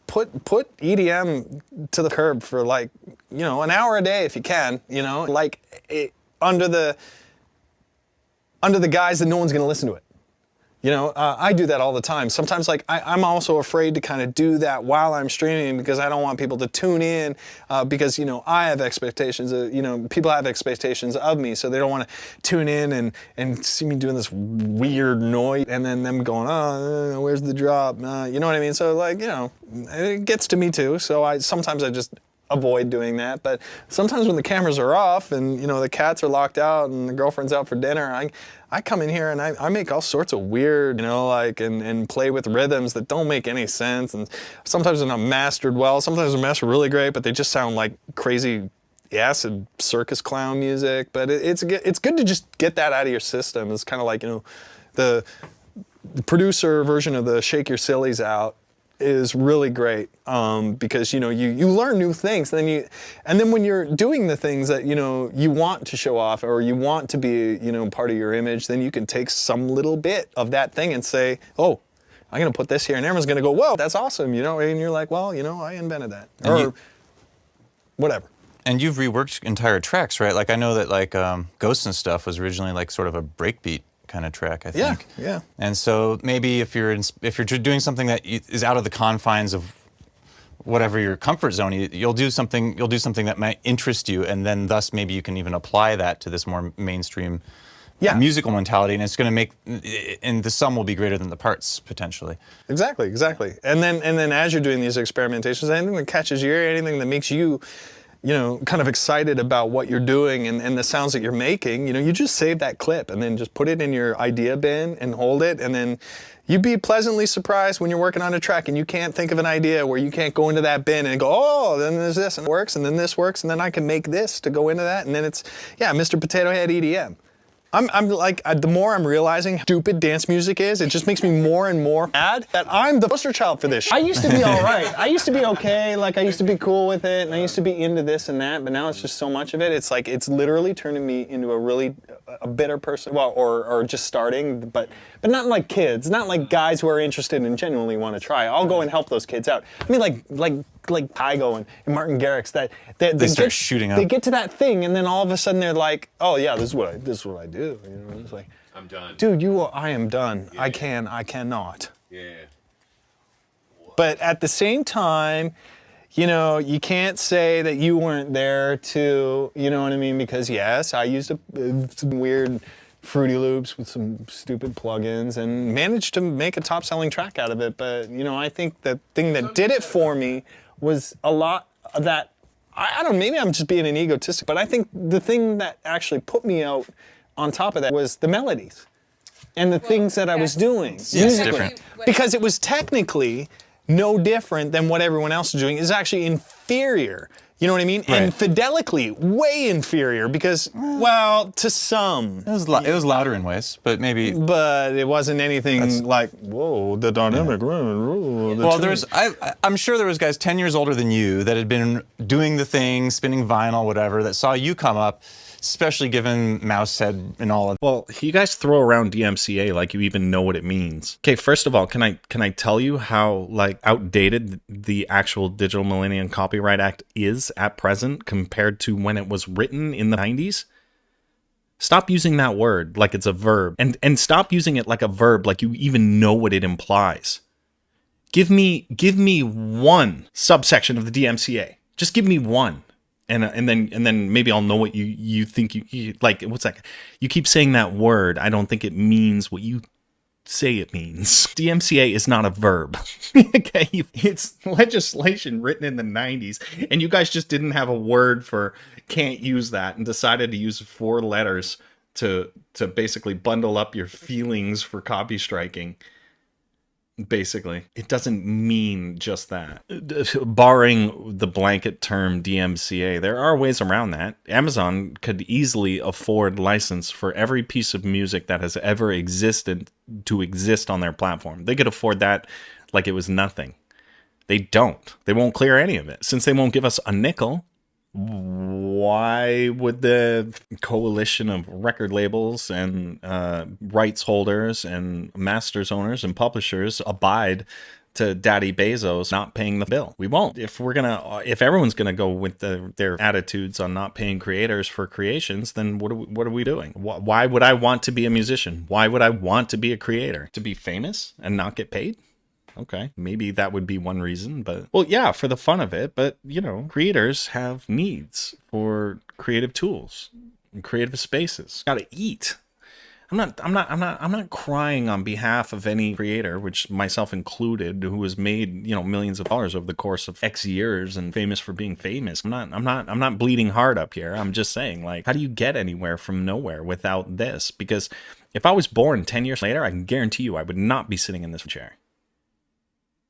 put EDM to the curb for like an hour a day if you can, like under the guise that no one's going to listen to it. I do that all the time. Sometimes, like, I'm also afraid to kind of do that while I'm streaming because I don't want people to tune in because, I have expectations, people have expectations of me, so they don't want to tune in and see me doing this weird noise and then them going, oh, where's the drop? You know what I mean? So, like, it gets to me too, so sometimes I just avoid doing that. But sometimes when the cameras are off and the cats are locked out and the girlfriend's out for dinner, I come in here and I make all sorts of weird, and play with rhythms that don't make any sense. And sometimes they're not mastered well. Sometimes they're mastered really great, but they just sound like crazy acid circus clown music. But it's good to just get that out of your system. It's kind of like the producer version of the Shake Your Sillies out is really great because you learn new things, and then when you're doing the things that you want to show off or you want to be part of your image, then you can take some little bit of that thing and say, oh, I'm gonna put this here, and everyone's gonna go, whoa, that's awesome, and you're like, well, I invented that, or whatever. And you've reworked entire tracks, right? Like I know that like Ghosts and Stuff was originally like sort of a breakbeat kind of track, I think. Yeah. And so maybe if you're doing something that is out of the confines of whatever your comfort zone, you'll do something that might interest you, and then thus maybe you can even apply that to this more mainstream musical mentality, and it's going to make, and the sum will be greater than the parts potentially. Exactly. And then as you're doing these experimentations, anything that catches your ear, anything that makes you kind of excited about what you're doing and the sounds that you're making, you just save that clip and then just put it in your idea bin and hold it, and then you'd be pleasantly surprised when you're working on a track and you can't think of an idea where you can't go into that bin and go, oh, then there's this and it works, and then this works, and then I can make this to go into that, and then it's, Mr. Potato Head EDM. I'm like, the more I'm realizing how stupid dance music is, it just makes me more and more mad that I'm the poster child for this shit. I used to be all right. I used to be okay. Like, I used to be cool with it, and I used to be into this and that, but now it's just so much of it. It's like, it's literally turning me into a bitter person, well, or just starting, but not like kids, not like guys who are interested and genuinely want to try. I'll go and help those kids out. I mean, like Tygo and Martin Garrix, that they start shooting up. They get to that thing, and then all of a sudden they're like, "Oh yeah, this is what I do." It's like, I'm done, dude. I am done. Yeah. I cannot. Yeah. But at the same time, you can't say that you weren't there to, you know what I mean? Because yes, I used some weird Fruity Loops with some stupid plugins and managed to make a top-selling track out of it. But I think the thing that did it for me was a lot that I don't know, maybe I'm just being an egotistic, but I think the thing that actually put me out on top of that was the melodies and the things that I was doing. It's different. Because it was technically no different than what everyone else is doing. It's actually inferior. You know what I mean? Right. And fidelically, way inferior because, well, to some. It was louder in ways, but maybe. But it wasn't anything like, whoa, the dynamic. Well, I'm sure there was guys 10 years older than you that had been doing the thing, spinning vinyl, whatever, that saw you come up, especially given Mouse Head and all of. Well, you guys throw around DMCA like you even know what it means. Okay, first of all, can I tell you how like outdated the actual Digital Millennium Copyright Act is at present compared to when it was written in the 90s? Stop using that word like it's a verb, and stop using it like a verb like you even know what it implies. Give me one subsection of the DMCA. Just give me one. And then maybe I'll know what you think you like. What's that? You keep saying that word. I don't think it means what you say it means. DMCA is not a verb. Okay, it's legislation written in the 90s, and you guys just didn't have a word for can't use that and decided to use 4 letters to basically bundle up your feelings for copy striking. Basically, it doesn't mean just that. Barring the blanket term DMCA, there are ways around that. Amazon could easily afford license for every piece of music that has ever existed to exist on their platform. They could afford that like it was nothing. They don't. They won't clear any of it. Since they won't give us a nickel, why would the coalition of record labels and rights holders and masters owners and publishers abide to Daddy Bezos not paying the bill? We won't. If everyone's gonna go with their attitudes on not paying creators for creations, then what are we doing? Why would I want to be a musician? Why would I want to be a creator? To be famous and not get paid? Okay, maybe that would be one reason, but well, yeah, for the fun of it. But you know, creators have needs for creative tools and creative spaces. Got to eat. I'm not crying on behalf of any creator, which myself included, who has made, you know, millions of dollars over the course of X years and famous for being famous. I'm not bleeding hard up here. I'm just saying, like, how do you get anywhere from nowhere without this? Because if I was born 10 years later, I can guarantee you I would not be sitting in this chair.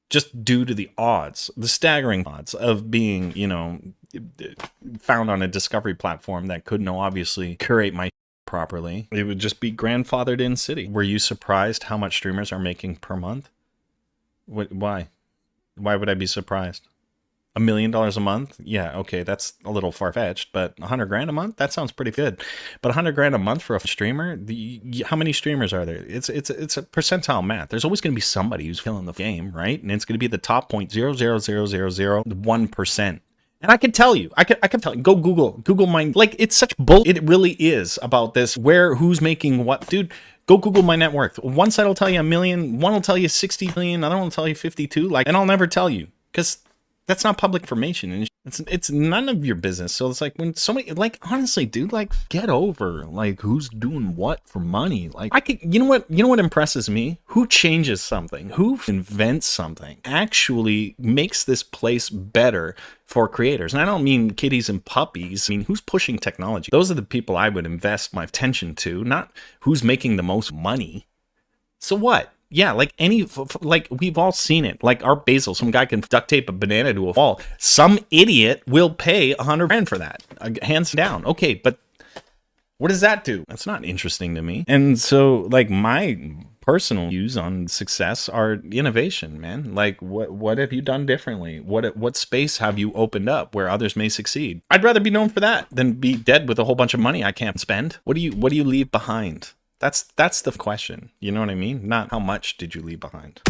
Just due to the odds, the staggering odds of being, you know, found on a discovery platform that couldn't obviously curate my properly. It would just be grandfathered in city. Were you surprised how much streamers are making per month? Why would I be surprised? $1 million a month? Yeah, okay, that's a little far-fetched, but 100 grand a month? That sounds pretty good. But 100 grand a month for a streamer? How many streamers are there? It's a percentile math. There's always going to be somebody who's killing the game, right? And it's going to be the top 0.00001%. And I can tell you, I can tell you, go Google my, like, it's such bull. It really is about this, who's making what. Dude, go Google my net worth. One site will tell you $1 million, one will tell you 60 million, another one will tell you 52, like, and I'll never tell you, because that's not public information, and it's none of your business. So it's like, when somebody, like, honestly, dude, like, get over, like, who's doing what for money. Like, you know what impresses me? Who changes something, who invents something, actually makes this place better for creators. And I don't mean kitties and puppies. I mean, who's pushing technology? Those are the people I would invest my attention to, not who's making the most money. So what? Yeah, like we've all seen it. Like Art Basel, some guy can duct tape a banana to a wall. Some idiot will pay 100 grand for that, hands down. Okay, but what does that do? That's not interesting to me. And so, like, my personal views on success are innovation, man. Like, what have you done differently? What space have you opened up where others may succeed? I'd rather be known for that than be dead with a whole bunch of money I can't spend. What do you leave behind? That's the question. You know what I mean? Not how much did you leave behind.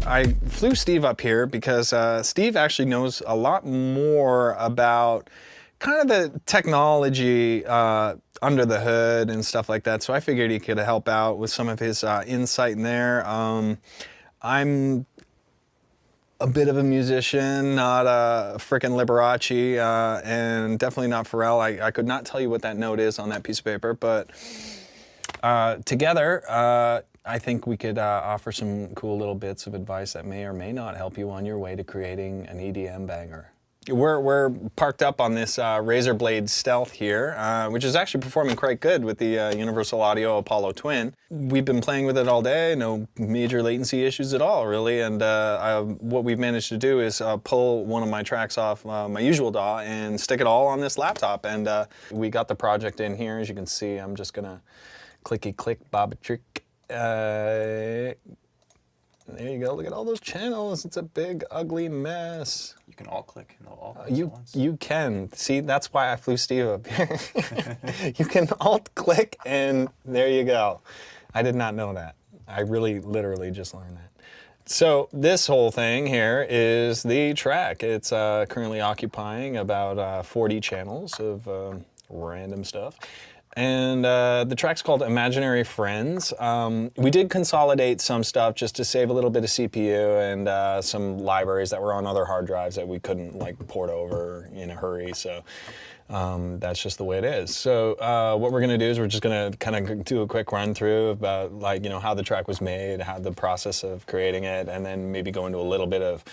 I flew Steve up here because Steve actually knows a lot more about kind of the technology under the hood and stuff like that. So I figured he could help out with some of his insight in there. I'm a bit of a musician, not a frickin' Liberace, and definitely not Pharrell. I could not tell you what that note is on that piece of paper, but together, I think we could offer some cool little bits of advice that may or may not help you on your way to creating an EDM banger. we're parked up on this Razor Blade Stealth here, which is actually performing quite good with the Universal Audio Apollo Twin. We've been playing with it all day, no major latency issues at all, really. And what we've managed to do is pull one of my tracks off my usual DAW and stick it all on this laptop. And we got the project in here. As you can see, I'm just gonna clicky click, bob a trick. There you go. Look at all those channels. It's a big, ugly mess. You can alt click and they'll all click at once. You can. See, that's why I flew Steve up here. You can alt click and there you go. I did not know that. I really, literally just learned that. So this whole thing here is the track. It's currently occupying about 40 channels of random stuff. And the track's called Imaginary Friends. We did consolidate some stuff just to save a little bit of CPU and some libraries that were on other hard drives that we couldn't like port over in a hurry. So that's just the way it is. So what we're gonna do is we're just gonna kind of do a quick run through about like, you know, how the track was made, how the process of creating it, and then maybe go into a little bit of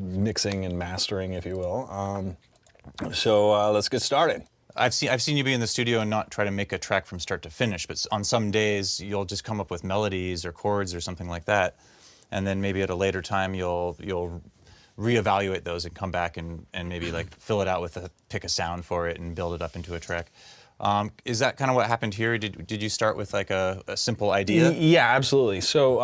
mixing and mastering, if you will. So let's get started. I've seen you be in the studio and not try to make a track from start to finish, but on some days you'll just come up with melodies or chords or something like that, and then maybe at a later time you'll reevaluate those and come back and maybe like fill it out with pick a sound for it and build it up into a track. Is that kind of what happened here? Did you start with like a simple idea? Yeah, absolutely. So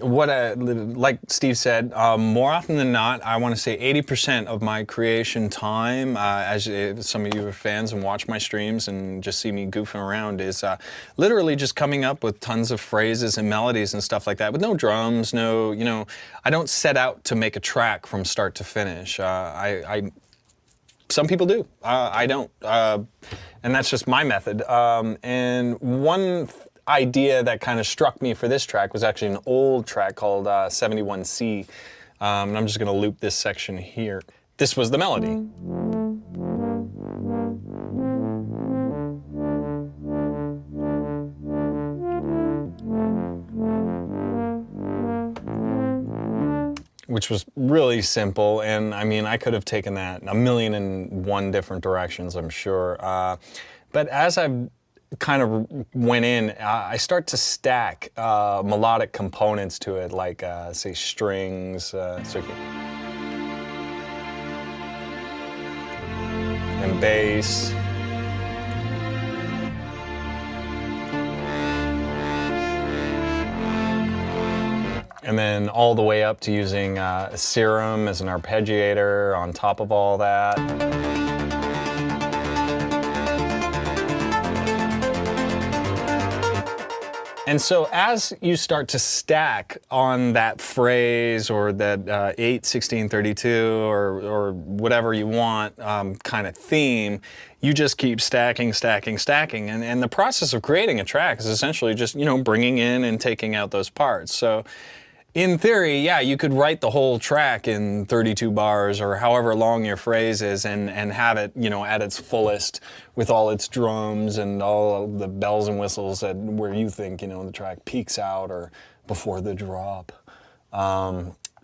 like Steve said, more often than not, I want to say 80% of my creation time, as some of you are fans and watch my streams and just see me goofing around, is literally just coming up with tons of phrases and melodies and stuff like that with no drums, no, you know, I don't set out to make a track from start to finish. Some people do. I don't. And that's just my method. And one idea that kind of struck me for this track was actually an old track called 71C. And I'm just going to loop this section here. This was the melody. Which was really simple, and I mean, I could have taken that 1,000,001 different directions, I'm sure. But as I kind of went in, I start to stack melodic components to it, like say strings, and bass. And then all the way up to using a Serum as an arpeggiator on top of all that. And so as you start to stack on that phrase or that 8, 16, 32 or whatever you want kind of theme, you just keep stacking, stacking, stacking. And the process of creating a track is essentially just, you know, bringing in and taking out those parts. So in theory, yeah, you could write the whole track in 32 bars or however long your phrase is and have it, you know, at its fullest with all its drums and all the bells and whistles that where you think, you know, the track peaks out or before the drop.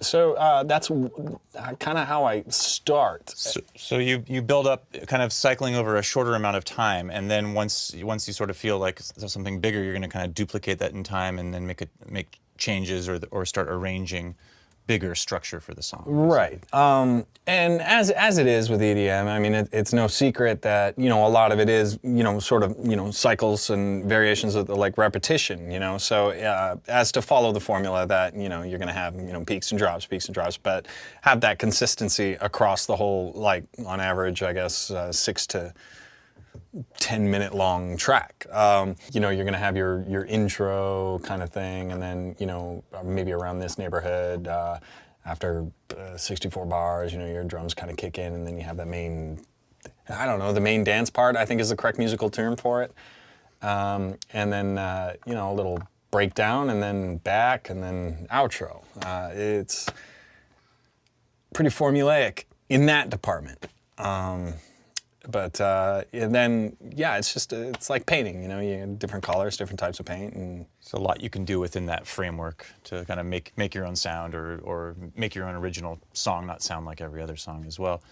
So that's kind of how I start. So you build up kind of cycling over a shorter amount of time, and then once you sort of feel like there's something bigger, you're going to kind of duplicate that in time and then make changes or start arranging bigger structure for the song. Right. And as it is with EDM, I mean, it's no secret that, you know, a lot of it is, you know, sort of, you know, cycles and variations of the, like repetition, you know. So as to follow the formula that, you know, you're going to have, you know, peaks and drops, but have that consistency across the whole, like on average, I guess, 6 to 10-minute long track. You know, you're gonna have your intro kind of thing, and then, you know, maybe around this neighborhood, after 64 bars, you know, your drums kind of kick in, and then you have that main, I don't know, the main dance part, I think is the correct musical term for it. And then, you know, a little breakdown, and then back, and then outro. It's pretty formulaic in that department. And then yeah, it's like painting. You know, you have different colors, different types of paint, and There's a lot you can do within that framework to kind of make your own sound or make your own original song not sound like every other song as well.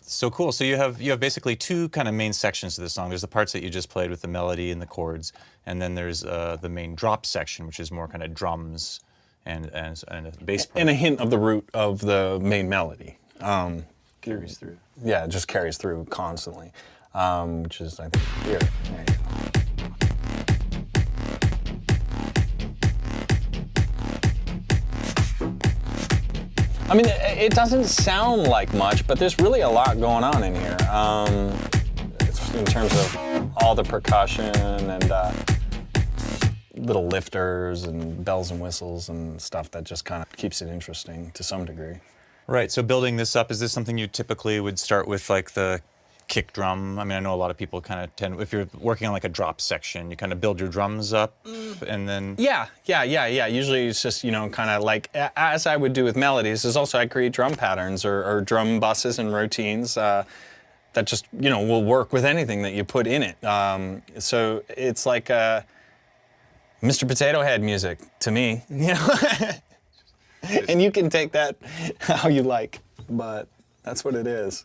So cool. So you have basically two kind of main sections to the song. There's the parts that you just played with the melody and the chords, and then there's the main drop section, which is more kind of drums and a bass part. and a hint of the root of the main melody. Carries through. Yeah, it just carries through constantly, which is, I think, here. There you go. I mean, it doesn't sound like much, but there's really a lot going on in here in terms of all the percussion and little lifters and bells and whistles and stuff that just kind of keeps it interesting to some degree. Right. So building this up, is this something you typically would start with, like the kick drum? I mean, I know a lot of people kind of tend, if you're working on like a drop section, you kind of build your drums up and then... Yeah. Usually it's just, you know, kind of like, as I would do with melodies, is also I create drum patterns or drum buses and routines that just, you know, will work with anything that you put in it. So it's like Mr. Potato Head music to me, you know? And you can take that how you like, but that's what it is.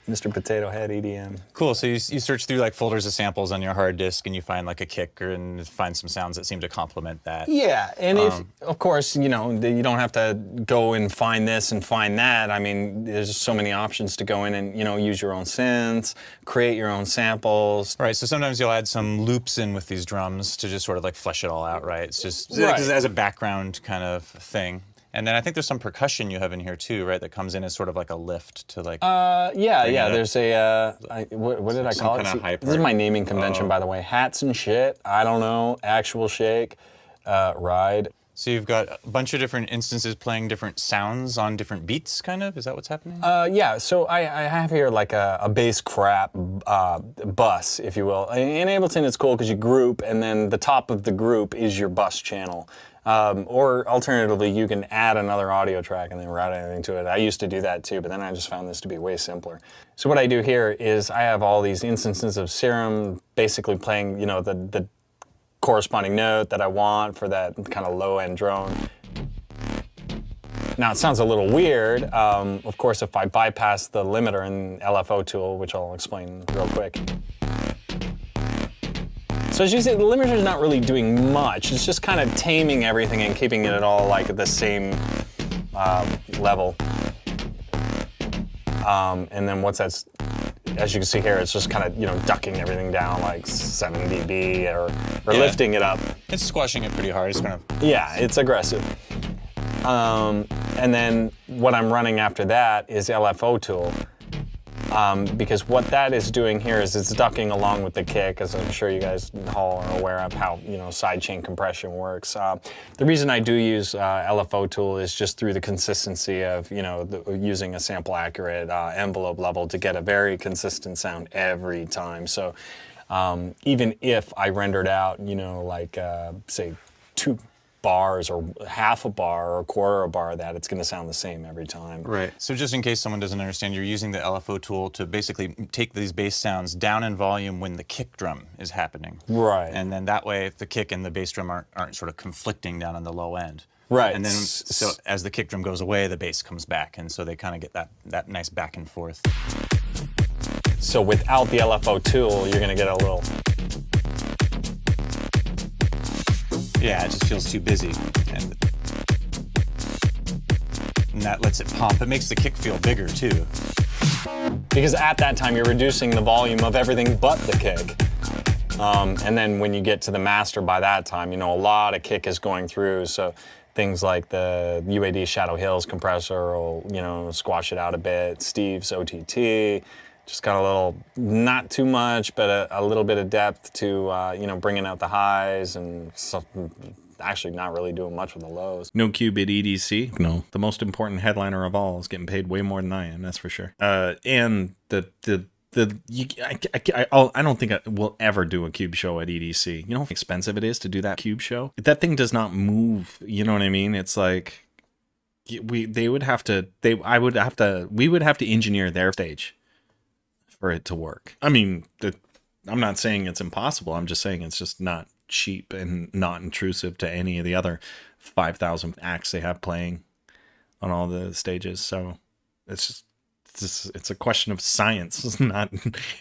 Mr. Potato Head EDM. Cool. So you search through like folders of samples on your hard disk and you find like a kick and find some sounds that seem to complement that. Yeah, and if, of course, you know, you don't have to go and find this and find that. I mean, there's so many options to go in and, you know, use your own synths, create your own samples. Right, so sometimes you'll add some loops in with these drums to just sort of like flesh it all out, right? It's just Right. as a background kind of thing. And then I think there's some percussion you have in here too, right? That comes in as sort of like a lift to like... Yeah. There's a, what did I Some call it? kind of See, high this is part. my naming convention, by the way. Hats and shit. I don't know. Actual shake. Ride. So you've got a bunch of different instances playing different sounds on different beats, kind of? Is that what's happening? Yeah, so I have here like a bass crap bus, if you will. In Ableton, it's cool because you group, and then the top of the group is your bus channel. Or alternatively, you can add another audio track and then route anything to it. I used to do that too, but then I just found this to be way simpler. So what I do here is I have all these instances of Serum basically playing, you know, the corresponding note that I want for that kind of low-end drone. Now, it sounds a little weird. Of course, if I bypass the limiter in LFO tool, which I'll explain real quick. So as you see, the limiter is not really doing much. It's just kind of taming everything and keeping it all like at the same level. And then once that's, as you can see here, it's just kind of, you know, ducking everything down like 7 dB or lifting it up. It's squashing it pretty hard. It's kind of... Yeah, it's aggressive. And then what I'm running after that is LFO tool. Because what that is doing here is it's ducking along with the kick, as I'm sure you guys all are aware of how, you know, sidechain compression works. The reason I do use LFO tool is just through the consistency of, you know, using a sample accurate envelope level to get a very consistent sound every time. So even if I rendered out, you know, like say 2 bars or half a bar or a quarter of a bar, that it's going to sound the same every time. Right. So just in case someone doesn't understand, you're using the LFO tool to basically take these bass sounds down in volume when the kick drum is happening. Right. And then that way the kick and the bass drum aren't sort of conflicting down on the low end. Right. And then so as the kick drum goes away, the bass comes back, and so they kind of get that nice back and forth. So without the LFO tool, you're going to get a little... Yeah, it just feels too busy. And that lets it pump. It makes the kick feel bigger too. Because at that time, you're reducing the volume of everything but the kick. And then when you get to the master by that time, you know, a lot of kick is going through. So things like the UAD Shadow Hills compressor will, you know, squash it out a bit. Steve's OTT. Just got a little, not too much, but a little bit of depth to, you know, bringing out the highs and actually not really doing much with the lows. No qubit EDC. No, the most important headliner of all is getting paid way more than I am. That's for sure. And I don't think I will ever do a cube show at EDC. You know how expensive it is to do that cube show? That thing does not move. You know what I mean? It's like we would have to engineer their stage. for it to work. I mean, I'm not saying it's impossible. I'm just saying it's just not cheap and not intrusive to any of the other 5,000 acts they have playing on all the stages. So it's a question of science, not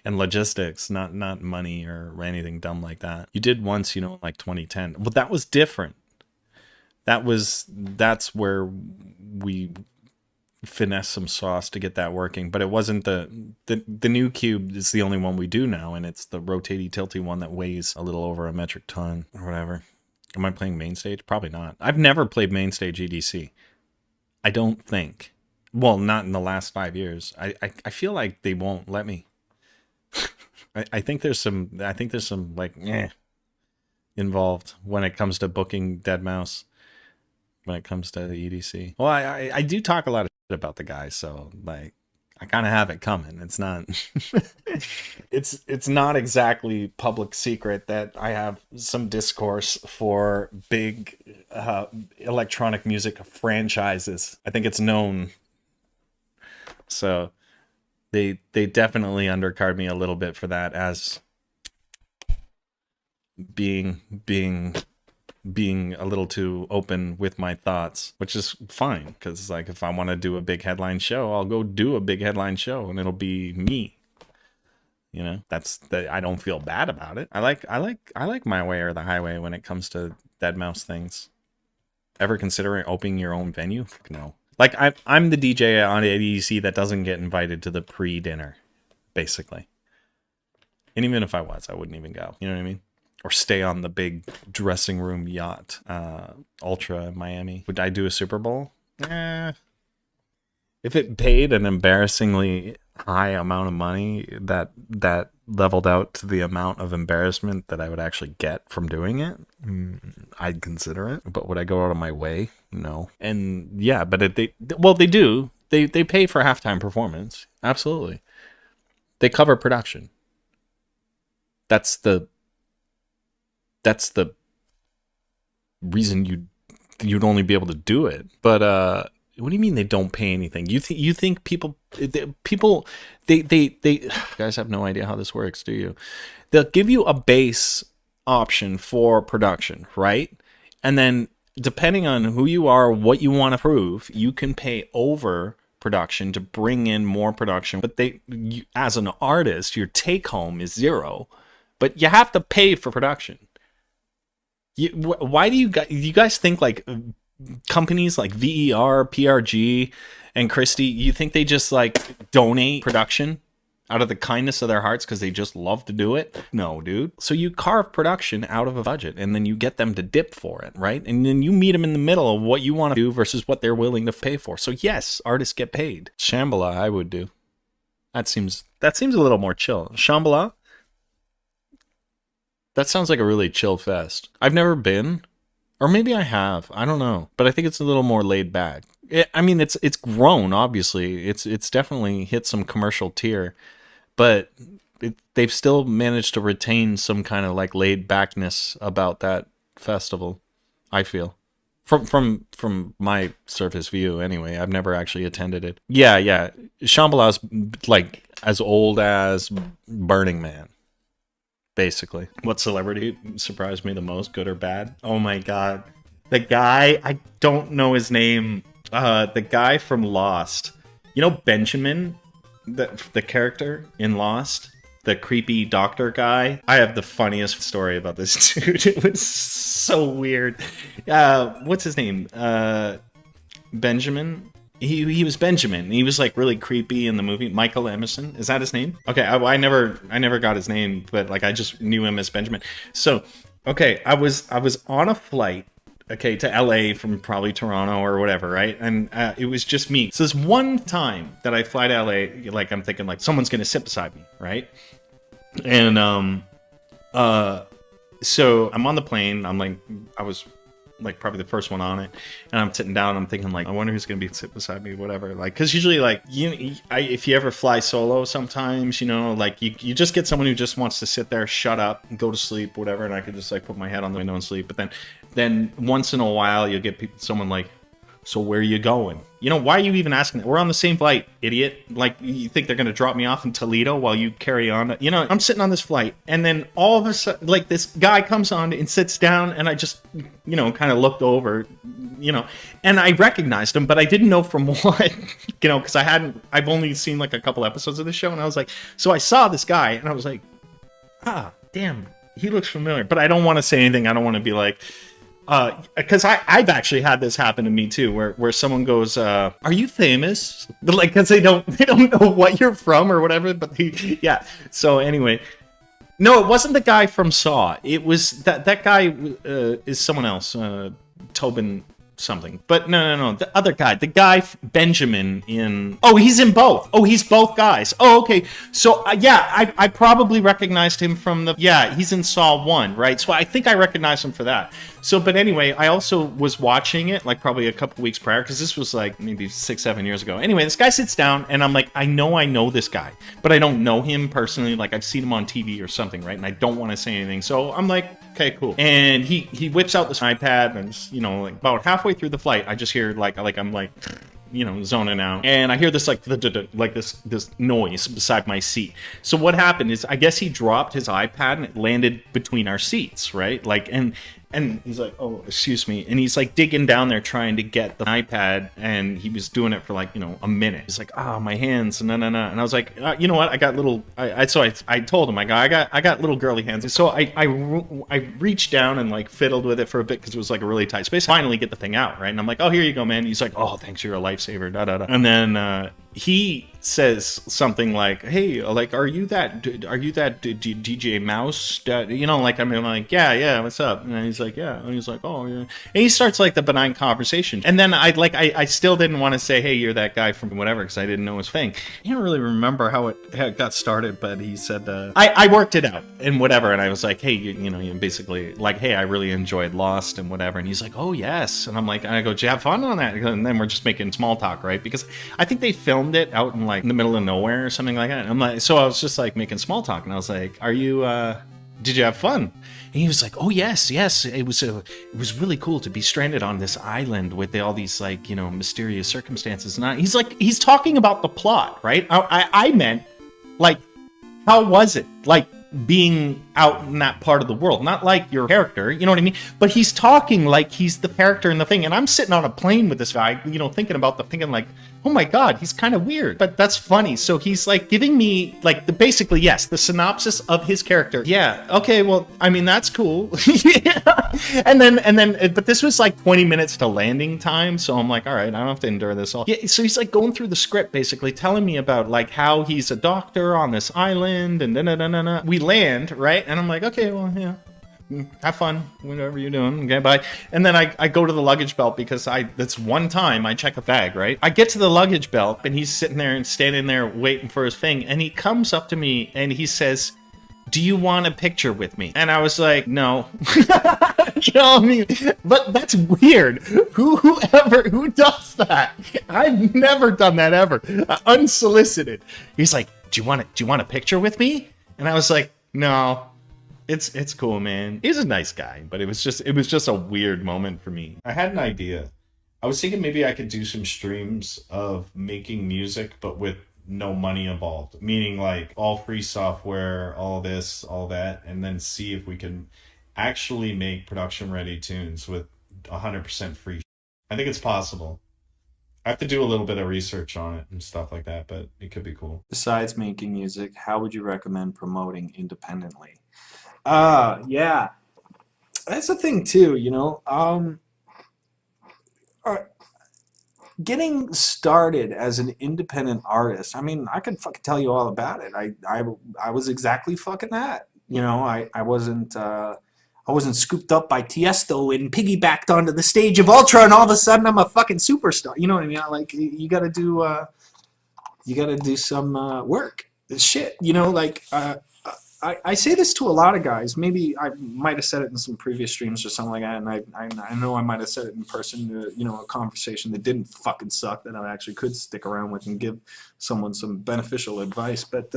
and logistics, not money or anything dumb like that. You did once, like 2010. Well, that was different. That's where we finesse some sauce to get that working, but it wasn't the new cube is the only one we do now, and it's the rotaty tilty one that weighs a little over a metric ton or whatever. Am I playing main stage? Probably not. I've never played main stage EDC. I don't think. Well, not in the last 5 years. I feel like they won't let me. I think there's some like involved when it comes to booking Deadmau5. When it comes to the EDC. Well, I do talk a lot of shit about the guy, so like I kind of have it coming. It's not it's not exactly public secret that I have some discourse for big electronic music franchises. I think it's known. So they definitely undercard me a little bit for that as being a little too open with my thoughts, which is fine, because like if I want to do a big headline show, I'll go do a big headline show and it'll be me. I don't feel bad about it. I like my way or the highway when it comes to Deadmau5 things. Ever considering opening your own venue? No. Like I'm the DJ on ADC that doesn't get invited to the pre-dinner, basically. And even if I was, I wouldn't even go. You know what I mean? Or stay on the big dressing room yacht, Ultra in Miami. Would I do a Super Bowl? If it paid an embarrassingly high amount of money that leveled out to the amount of embarrassment that I would actually get from doing it, I'd consider it. But would I go out of my way? No. And yeah, but they do. They pay for halftime performance. Absolutely. They cover production. That's the reason you'd only be able to do it. But what do you mean they don't pay anything? You think people you guys have no idea how this works, do you? They'll give you a base option for production, right? And then depending on who you are, what you want to prove, you can pay over production to bring in more production. But as an artist, your take home is zero, but you have to pay for production. Why do you guys think like companies like VER, PRG, and Christie, you think they just like donate production out of the kindness of their hearts because they just love to do it? No, dude. So you carve production out of a budget and then you get them to dip for it, right? And then you meet them in the middle of what you want to do versus what they're willing to pay for. So yes, artists get paid. Shambhala, I would do. That seems a little more chill. Shambhala? That sounds like a really chill fest. I've never been, or maybe I have. I don't know, but I think it's a little more laid back. It's grown, obviously. It's definitely hit some commercial tier, but they've still managed to retain some kind of like laid backness about that festival. I feel, from my surface view, anyway. I've never actually attended it. Yeah. Shambhala's like as old as Burning Man. Basically. What celebrity surprised me the most, good or bad? Oh my god. The guy, I don't know his name. The guy from Lost. You know Benjamin? The character in Lost? The creepy doctor guy? I have the funniest story about this dude. It was so weird. What's his name? Benjamin? He was Benjamin. He was like really creepy in the movie. Michael Emerson, is that his name? Okay, I never got his name, but like I just knew him as Benjamin. So, okay, I was on a flight, okay, to LA from probably Toronto or whatever, right? And it was just me. So this one time that I fly to LA, like I'm thinking like someone's gonna sit beside me, right? And so I'm on the plane. I was like probably the first one on it, and I'm sitting down and I'm thinking like, I wonder who's gonna be sit beside me, whatever, like, because usually like if you ever fly solo, sometimes like you just get someone who just wants to sit there, shut up and go to sleep, whatever, and I could just like put my head on the window and sleep. But then once in a while you'll get someone like So where are you going? You know, why are you even asking that? We're on the same flight, idiot. Like, you think they're going to drop me off in Toledo while you carry on? You know, I'm sitting on this flight, and then all of a sudden, like, this guy comes on and sits down, and I just, you know, kind of looked over, you know, and I recognized him, but I didn't know from what, you know, because I've only seen like a couple episodes of the show, and I was like, so I saw this guy, and I was like, damn, he looks familiar, but I don't want to say anything. I don't want to be like, because I've actually had this happen to me too, where someone goes, "Are you famous?" But like, because they don't know what you're from or whatever. But yeah. So anyway, no, it wasn't the guy from Saw. It was that guy is someone else, Tobin something. But no, the other guy, the guy Benjamin in. Oh, he's in both. Oh, he's both guys. Oh, okay. So yeah, I probably recognized him from the. Yeah, he's in Saw 1, right? So I think I recognized him for that. So, but anyway, I also was watching it like probably a couple weeks prior, because this was like maybe 6-7 years ago. Anyway, this guy sits down, and I'm like, I know this guy, but I don't know him personally. Like, I've seen him on TV or something, right? And I don't want to say anything. So I'm like, okay, cool. And he whips out this iPad, and you know, like about halfway through the flight, I just hear like I'm like, you know, zoning out, and I hear this like this noise beside my seat. So what happened is, I guess he dropped his iPad and it landed between our seats, right? Like, and he's like, oh, excuse me. And he's like digging down there trying to get the iPad. And he was doing it for like, you know, a minute. He's like, my hands. No. And I was like, you know what? I got little, I told him, I got little girly hands. So I reached down and like fiddled with it for a bit, because it was like a really tight space. Finally get the thing out, right? And I'm like, oh, here you go, man. He's like, oh, thanks. You're a lifesaver. And then, he says something like, hey, like, are you that DJ Mouse? You know, like, I mean, like, yeah, what's up? And he's like, yeah. And he's like, oh, yeah. And he starts like the benign conversation. And then I still didn't want to say, hey, you're that guy from whatever, because I didn't know his thing. I can't really remember how it got started, but he said, I worked it out and whatever. And I was like, hey, you know, basically like, hey, I really enjoyed Lost and whatever. And he's like, oh, yes. And I'm like, I go, did you have fun on that? And then we're just making small talk, right? Because I think they filmed it out in like in the middle of nowhere or something like that. And I'm like, so I was just like making small talk, and I was like, are you did you have fun? And he was like, oh, yes, it was really cool to be stranded on this island with all these like, you know, mysterious circumstances. And he's talking about the plot, right? I meant like, how was it like being out in that part of the world? Not like your character, you know what I mean? But he's talking like he's the character in the thing, and I'm sitting on a plane with this guy, you know, thinking like, oh my god, he's kind of weird, but that's funny. So he's like giving me like basically, yes, the synopsis of his character. Yeah, okay, well, I mean, that's cool. and then but this was like 20 minutes to landing time, so I'm like, all right, I don't have to endure this all. Yeah, so he's like going through the script, basically telling me about like how he's a doctor on this island, and we land, right? And I'm like, okay, well, yeah, have fun, whatever you're doing. Okay, bye. And then I go to the luggage belt, because that's one time I check a bag, right? I get to the luggage belt, and he's sitting there and standing there waiting for his thing. And he comes up to me and he says, do you want a picture with me? And I was like, no. You know what I mean? But that's weird. Who does that? I've never done that ever. Unsolicited. He's like, do you want a picture with me? And I was like, no. It's cool, man. He's a nice guy, but it was just a weird moment for me. I had an idea. I was thinking maybe I could do some streams of making music, but with no money involved. Meaning like all free software, all this, all that, and then see if we can actually make production ready tunes with 100% free. I think it's possible. I have to do a little bit of research on it and stuff like that, but it could be cool. Besides making music, how would you recommend promoting independently? Yeah, that's the thing too, you know. Getting started as an independent artist, I mean, I could fucking tell you all about it. I was exactly fucking that. You know, I wasn't scooped up by Tiesto and piggybacked onto the stage of Ultra, and all of a sudden I'm a fucking superstar. You know what I mean? Like, you gotta do some work. Shit, you know, like. I say this to a lot of guys. Maybe I might have said it in some previous streams or something like that, and I know I might have said it in person, you know, a conversation that didn't fucking suck, that I actually could stick around with and give someone some beneficial advice. But,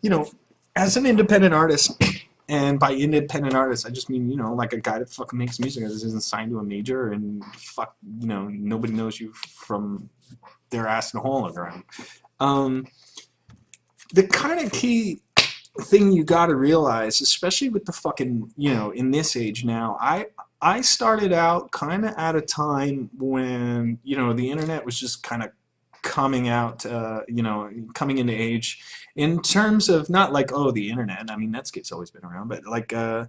you know, as an independent artist, And by independent artist, I just mean, you know, like a guy that fucking makes music that isn't signed to a major and fuck, you know, nobody knows you from their ass in a hole in the ground. The kind of key thing you got to realize, especially with the fucking, you know, in this age now, I started out kind of at a time when, you know, the internet was just kind of coming out, you know, coming into age in terms of not like, oh, the internet. I mean, Netscape's always been around, but like, the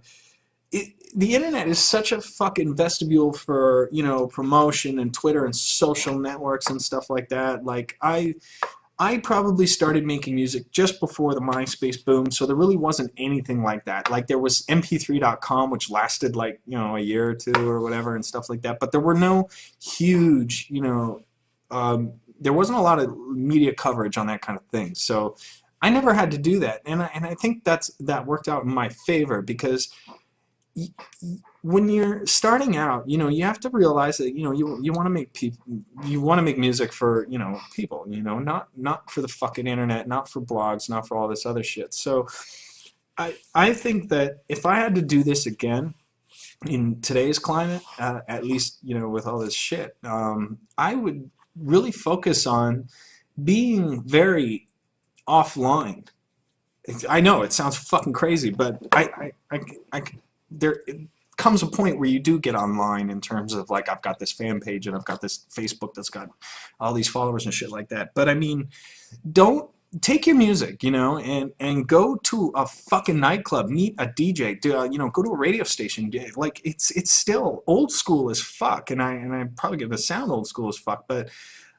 internet is such a fucking vestibule for, you know, promotion and Twitter and social networks and stuff like that. Like, I probably started making music just before the MySpace boom, so there really wasn't anything like that. Like, there was mp3.com, which lasted like, you know, a year or two or whatever and stuff like that, but there were no huge, you know, there wasn't a lot of media coverage on that kind of thing. So I never had to do that, and I think that worked out in my favor, because when you're starting out, you know, you have to realize that, you know, you want to make music for, you know, people, you know, not for the fucking internet, not for blogs, not for all this other shit. So I think that if I had to do this again in today's climate, at least, you know, with all this shit, I would really focus on being very offline. I know it sounds fucking crazy, but there comes a point where you do get online in terms of like, I've got this fan page and I've got this Facebook that's got all these followers and shit like that. But I mean, don't take your music, you know, and go to a fucking nightclub, meet a DJ, you know, go to a radio station. Like, it's still old school as fuck, and I probably get the sound old school as fuck, but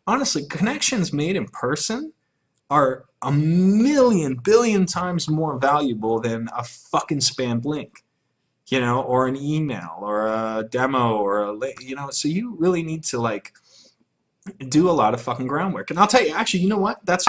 honestly, connections made in person are a million billion times more valuable than a fucking spammed link, you know, or an email or a demo or a, you know. So you really need to like do a lot of fucking groundwork. And I'll tell you, actually, you know what? That's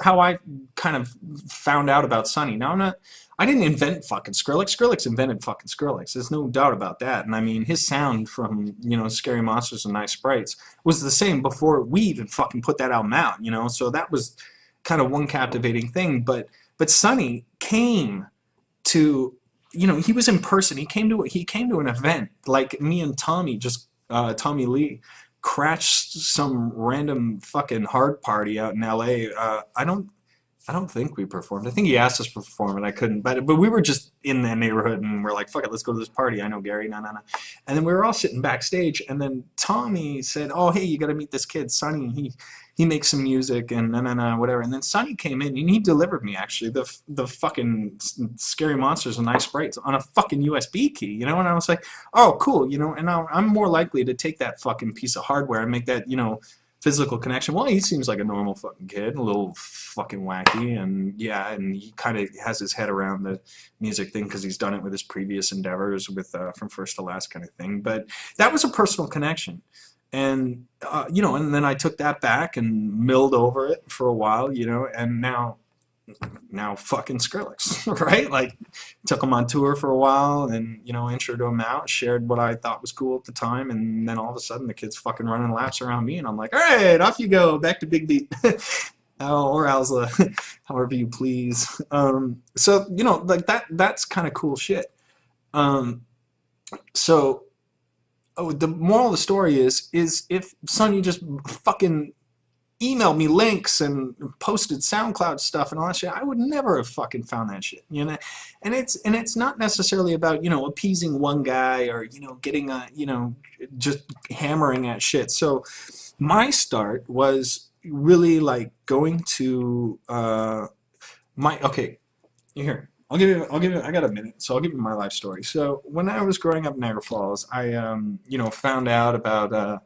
how I kind of found out about Sonny. Now, I didn't invent fucking Skrillex. Skrillex invented fucking Skrillex. There's no doubt about that. And I mean, his sound from, you know, Scary Monsters and Nice Sprites was the same before we even fucking put that album out, you know. So that was kind of one captivating thing. But Sonny came to, you know, he was in person. He came to an event like me and Tommy, just Tommy Lee, crashed some random fucking hard party out in LA. I don't think we performed. I think he asked us to perform and I couldn't. But we were just in the neighborhood and we're like, fuck it, let's go to this party. I know Gary, no. And then we were all sitting backstage and then Tommy said, oh, hey, you got to meet this kid, Sonny. He makes some music and whatever. And then Sonny came in and he delivered me actually the fucking Scary Monsters and Nice Sprites on a fucking USB key, you know? And I was like, oh, cool, you know? And now I'm more likely to take that fucking piece of hardware and make that, you know, physical connection. Well, he seems like a normal fucking kid, a little fucking wacky, and yeah, and he kind of has his head around the music thing because he's done it with his previous endeavors with From First to Last kind of thing. But that was a personal connection. And, you know, and then I took that back and milled over it for a while, you know, and now fucking Skrillex, right? Like, took him on tour for a while and, you know, introed him out, shared what I thought was cool at the time, and then all of a sudden the kid's fucking running laps around me and I'm like, all right, off you go, back to Big Beat. Or Alza, however you please. So, you know, like that's kind of cool shit. So, the moral of the story is if Sonny just fucking emailed me links and posted SoundCloud stuff and all that shit, I would never have fucking found that shit, you know. And it's not necessarily about, you know, appeasing one guy or, you know, getting a, you know, just hammering at shit. So my start was really like going to okay, here. I'll give you, I got a minute, so I'll give you my life story. So when I was growing up in Niagara Falls, I, you know, found out about,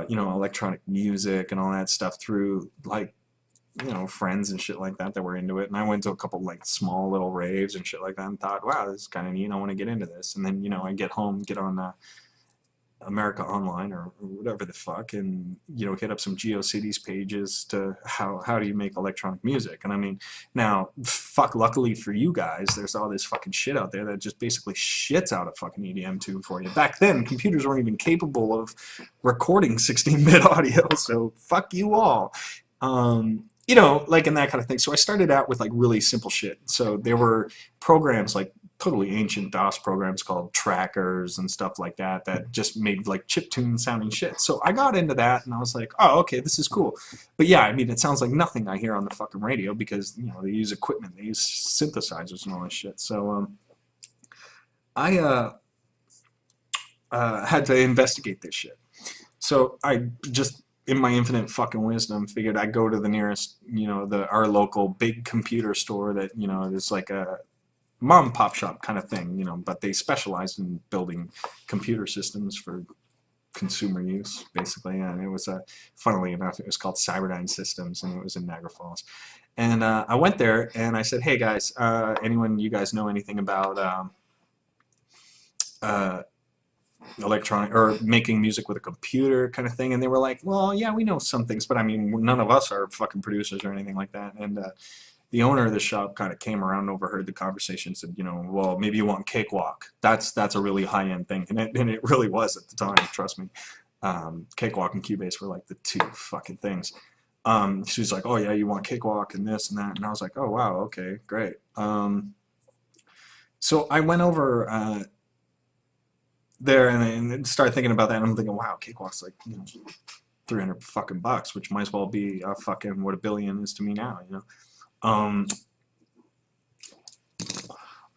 you know, electronic music and all that stuff through, like, you know, friends and shit like that were into it. And I went to a couple, like, small little raves and shit like that and thought, wow, this is kind of neat, I want to get into this. And then, you know, I get home, get on America Online or whatever the fuck, and, you know, hit up some GeoCities pages to how do you make electronic music. And I mean, now, fuck, luckily for you guys, there's all this fucking shit out there that just basically shits out a fucking EDM tune for you. Back then, computers weren't even capable of recording 16-bit audio, so fuck you all. you know, like, and that kind of thing. So I started out with like really simple shit. So there were programs like totally ancient DOS programs called trackers and stuff like that that just made like chiptune sounding shit. So I got into that and I was like, oh, okay, this is cool. But yeah, I mean, it sounds like nothing I hear on the fucking radio because, you know, they use equipment, they use synthesizers and all this shit. So I had to investigate this shit. So I just, in my infinite fucking wisdom, figured I'd go to the nearest, you know, our local big computer store that, you know, is like a mom and pop shop kind of thing, you know, but they specialize in building computer systems for consumer use, basically. And it was, funnily enough, it was called Cyberdyne Systems, and it was in Niagara Falls. And I went there and I said, hey guys, anyone, you guys know anything about electronic or making music with a computer kind of thing? And they were like, well, yeah, we know some things, but I mean, none of us are fucking producers or anything like that. And the owner of the shop kind of came around and overheard the conversation and said, you know, well, maybe you want Cakewalk. That's a really high-end thing. And it really was at the time, trust me. Cakewalk and Cubase were like the two fucking things. She was like, oh yeah, you want Cakewalk and this and that. And I was like, oh wow, okay, great. So I went over there and started thinking about that, and I'm thinking, wow, Cakewalk's like, you know, $300 fucking bucks, which might as well be fucking what $1 billion is to me now, you know.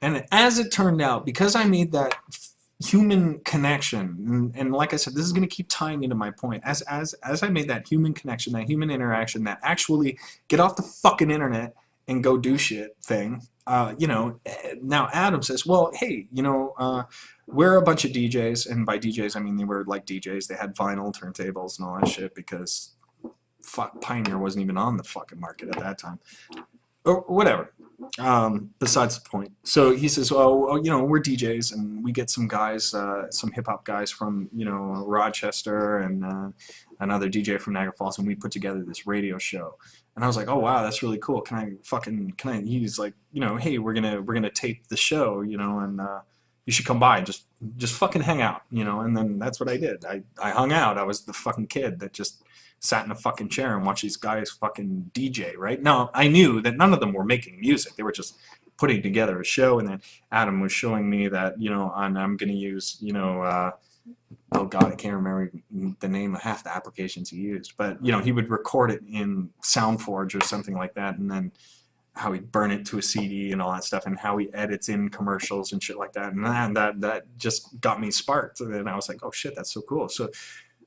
And as it turned out, because I made that human connection, and like I said, this is going to keep tying into my point, as I made that human connection, that human interaction, that actually get off the fucking internet and go do shit thing, you know, now Adam says, well, hey, you know, we're a bunch of DJs, and by DJs I mean they were like DJs, they had vinyl turntables and all that shit, because fuck, Pioneer wasn't even on the fucking market at that time. Or whatever. Besides the point. So he says, oh, you know, we're DJs, and we get some guys, some hip-hop guys from, you know, Rochester and another DJ from Niagara Falls, and we put together this radio show. And I was like, oh wow, that's really cool. Can I, he's like, you know, hey, we're gonna tape the show, you know, and you should come by and just fucking hang out, you know. And then that's what I did. I hung out. I was the fucking kid that just sat in a fucking chair and watched these guys fucking DJ, right? Now, I knew that none of them were making music. They were just putting together a show, and then Adam was showing me that, you know, I'm going to use, you know, oh God, I can't remember the name of half the applications he used, but, you know, he would record it in SoundForge or something like that, and then how he'd burn it to a CD and all that stuff, and how he edits in commercials and shit like that. And that just got me sparked. And I was like, oh shit, that's so cool. So,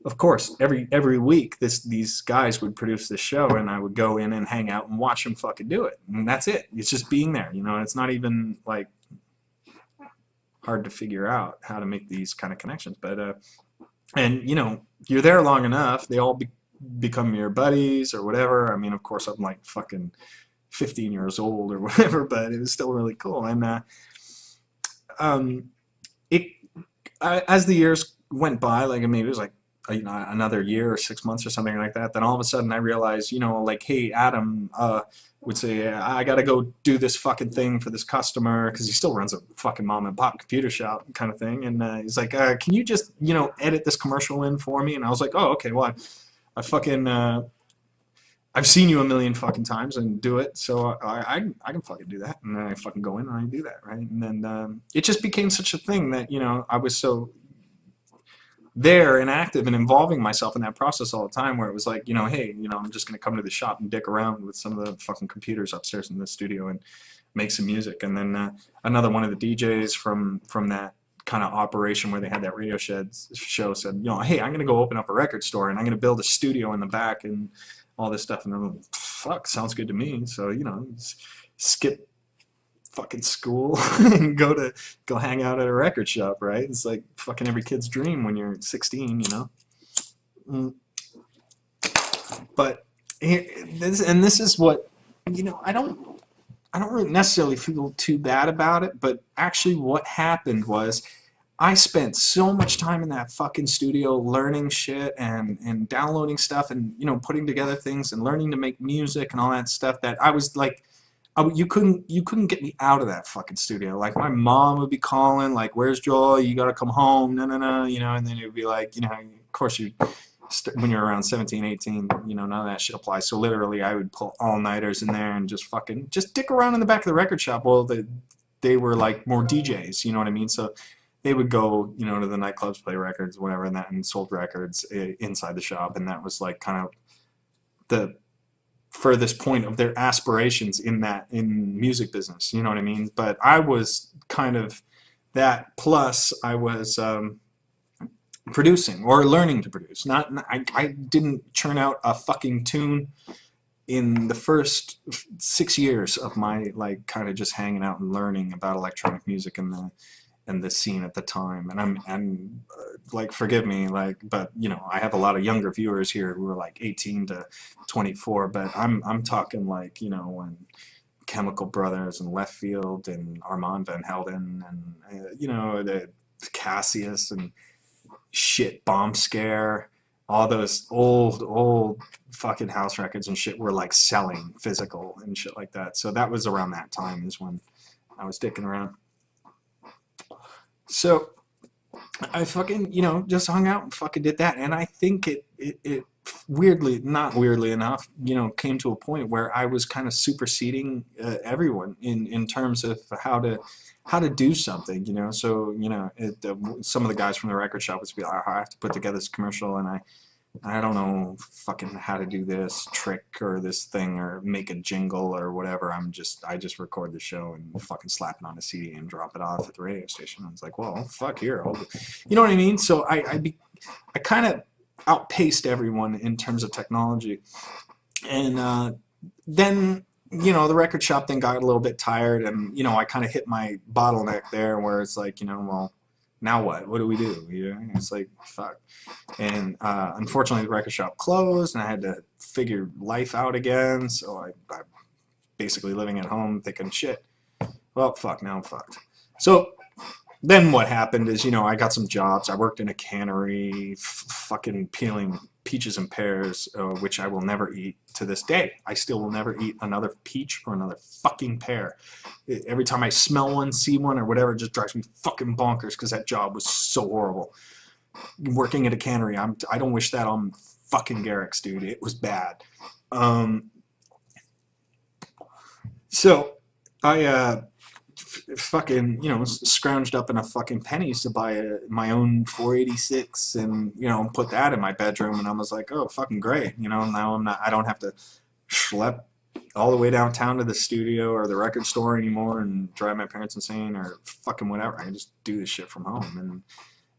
of course, every week these guys would produce this show, and I would go in and hang out and watch them fucking do it. And that's it. It's just being there, you know. It's not even like hard to figure out how to make these kind of connections. But and you know, you're there long enough, they all become your buddies or whatever. I mean, of course, I'm like fucking 15 years old or whatever, but it was still really cool. And as the years went by, like maybe it was like, you know, another year or 6 months or something like that, then all of a sudden I realized, you know, like, hey, Adam would say, I gotta go do this fucking thing for this customer, because he still runs a fucking mom and pop computer shop kind of thing, and he's like, can you just, you know, edit this commercial in for me? And I was like, oh, okay, well, I fucking I've seen you a million fucking times and do it, so I can fucking do that. And then I fucking go in and I do that, right? And then it just became such a thing that, you know, I was so there and active and involving myself in that process all the time, where it was like, you know, hey, you know, I'm just going to come to the shop and dick around with some of the fucking computers upstairs in the studio and make some music. And then another one of the DJs from that kind of operation where they had that radio show said, you know, hey, I'm going to go open up a record store, and I'm going to build a studio in the back and all this stuff. And I'm like, fuck, sounds good to me. So, you know, skip fucking school and go hang out at a record shop, right? It's like fucking every kid's dream when you're 16, you know. But this is what, you know, I don't really necessarily feel too bad about it, but actually what happened was I spent so much time in that fucking studio learning shit and downloading stuff and, you know, putting together things and learning to make music and all that stuff that I was like, you couldn't get me out of that fucking studio. Like, my mom would be calling, like, where's Joel? You gotta come home. No, you know. And then it would be like, you know, of course you when you're around 17, 18, you know, none of that shit applies. So literally I would pull all-nighters in there and just dick around in the back of the record shop. Well, they were like more DJs, you know what I mean? So they would go, you know, to the nightclubs, play records, whatever, and sold records inside the shop. And that was like kind of the furthest point of their aspirations in music business, you know what I mean? But I was kind of that, plus I was producing or learning to produce. I didn't churn out a fucking tune in the first 6 years of my like kind of just hanging out and learning about electronic music and the scene at the time. And I'm like, forgive me, like, but you know, I have a lot of younger viewers here who are like 18 to 24, but I'm talking like, you know, when Chemical Brothers and Left Field and Armand Van Helden and you know, the Cassius and shit, Bomb Scare, all those old fucking house records and shit were like selling physical and shit like that. So that was around that time is when I was dicking around. So I fucking, you know, just hung out and fucking did that. And I think it weirdly, not weirdly enough, you know, came to a point where I was kind of superseding everyone in terms of how to do something, you know. So, you know, some of the guys from the record shop would be like, I have to put together this commercial and I don't know fucking how to do this trick or this thing or make a jingle or whatever. I just record the show and fucking slap it on a CD and drop it off at the radio station. I was like, well, fuck here. You know what I mean? So I kind of outpaced everyone in terms of technology. And then, you know, the record shop then got a little bit tired and, you know, I kind of hit my bottleneck there where it's like, you know, well, now what? What do we do? You know, it's like, fuck. And unfortunately, the record shop closed, and I had to figure life out again. So I basically living at home thinking, shit, well, fuck, now I'm fucked. So then what happened is, you know, I got some jobs. I worked in a cannery, fucking peeling peaches and pears, which I will never eat to this day. I still will never eat another peach or another fucking pear. Every time I smell one, see one, or whatever, it just drives me fucking bonkers because that job was so horrible. Working at a cannery, I don't wish that on fucking Garrick's, dude. It was bad. So I fucking, you know, scrounged up enough fucking pennies to buy my own 486 and, you know, put that in my bedroom. And I was like, oh, fucking great. You know, now I don't have to schlep all the way downtown to the studio or the record store anymore and drive my parents insane or fucking whatever. I can just do this shit from home.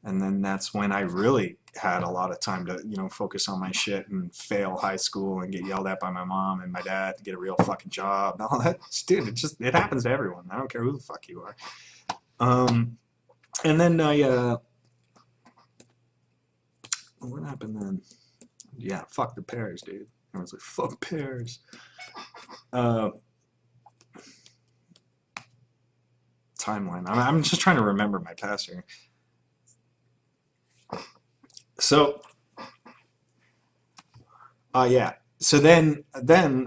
And then that's when I really had a lot of time to, you know, focus on my shit and fail high school and get yelled at by my mom and my dad to get a real fucking job and all that. Dude, it happens to everyone. I don't care who the fuck you are. And then what happened then? Yeah, fuck the pears, dude. I was like, fuck pears. Timeline. I'm just trying to remember my past here. So, yeah. So then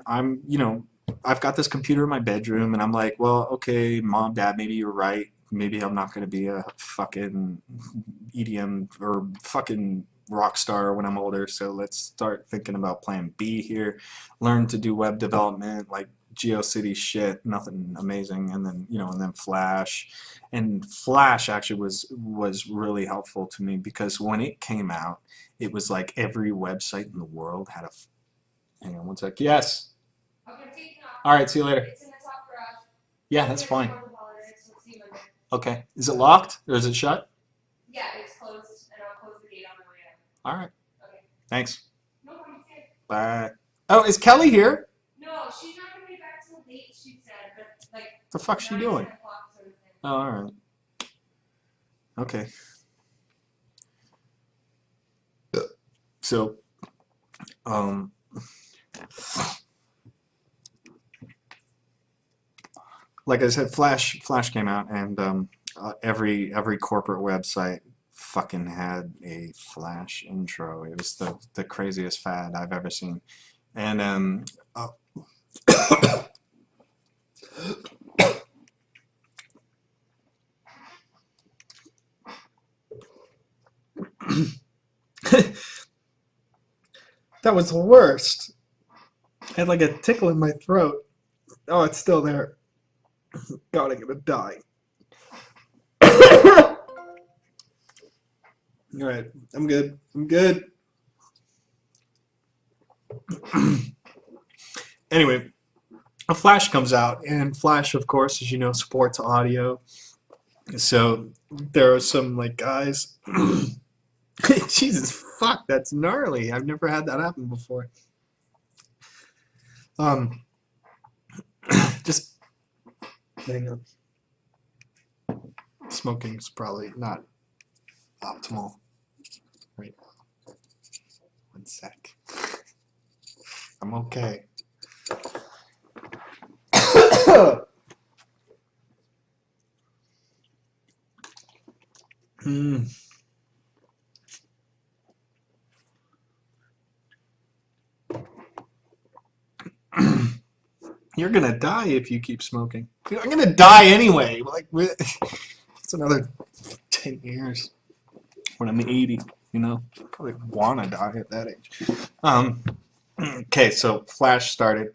I'm, you know, I've got this computer in my bedroom and I'm like, well, okay, mom, dad, maybe you're right. Maybe I'm not going to be a fucking EDM or fucking rock star when I'm older. So let's start thinking about plan B here. Learn to do web development, like GeoCity shit, nothing amazing. And then, you know, and then Flash. And Flash actually was really helpful to me because when it came out, it was like every website in the world had hang on one sec. Yes. Okay, all right, see you later. it's in the top garage. Yeah, that's fine. We'll see you Monday. Okay. Is it locked or is it shut? Yeah, it's closed, and I'll close the gate on the way out. All right. Okay. Thanks. No problem. See you. Bye. Oh, is Kelly here? No, she's not gonna be back till late. She said, but like. The fuck's she 9, doing? 10 o'clock sort of thing. Oh, all right. Okay. So, like I said, Flash came out, and every corporate website fucking had a Flash intro. It was the craziest fad I've ever seen, and That was the worst. I had like a tickle in my throat. Oh, it's still there. God, I'm gonna die. All right, I'm good. I'm good. Anyway, a Flash comes out, and Flash, of course, as you know, supports audio. So there are some like guys. Jesus fuck, that's gnarly. I've never had that happen before. Just hang on. Smoking's probably not optimal. Wait. 1 sec. I'm okay. You're gonna die if you keep smoking. I'm gonna die anyway. Like, it's another 10 years when I'm 80. You know, probably wanna die at that age. Okay, so Flash started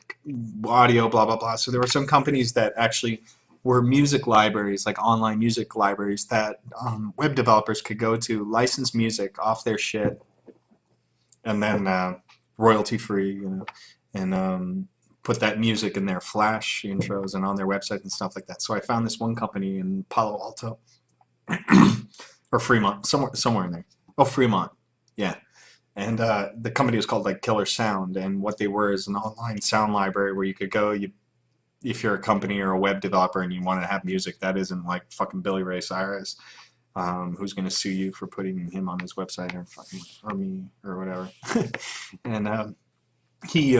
audio, blah blah blah. So there were some companies that actually were music libraries, like online music libraries, that web developers could go to, license music off their shit, and then royalty free, you know, and put that music in their Flash intros and on their website and stuff like that. So I found this one company in Palo Alto or Fremont, somewhere in there. Oh, Fremont, yeah. And the company was called like Killer Sound, and what they were is an online sound library where you could go. If you're a company or a web developer and you want to have music that isn't like fucking Billy Ray Cyrus, who's going to sue you for putting him on his website or me or whatever. And he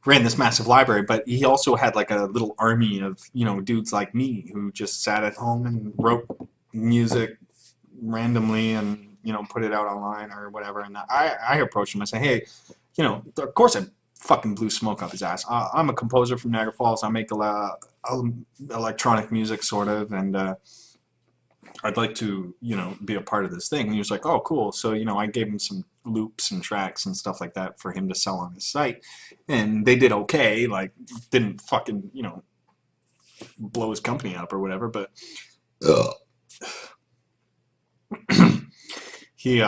ran this massive library, but he also had like a little army of, you know, dudes like me who just sat at home and wrote music randomly and, you know, put it out online or whatever. And I approached him. I said, hey, you know, of course I fucking blew smoke up his ass. I'm a composer from Niagara Falls. I make electronic music, sort of, and I'd like to, you know, be a part of this thing. And he was like, oh, cool. So, you know, I gave him some loops and tracks and stuff like that for him to sell on his site. And they did okay. Like, didn't fucking, you know, blow his company up or whatever. But he,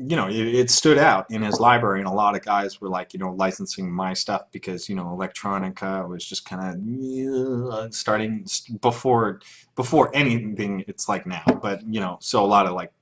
you know, it stood out in his library. And a lot of guys were like, you know, licensing my stuff because, you know, electronica was just kind of starting before anything it's like now. But, you know, so a lot of like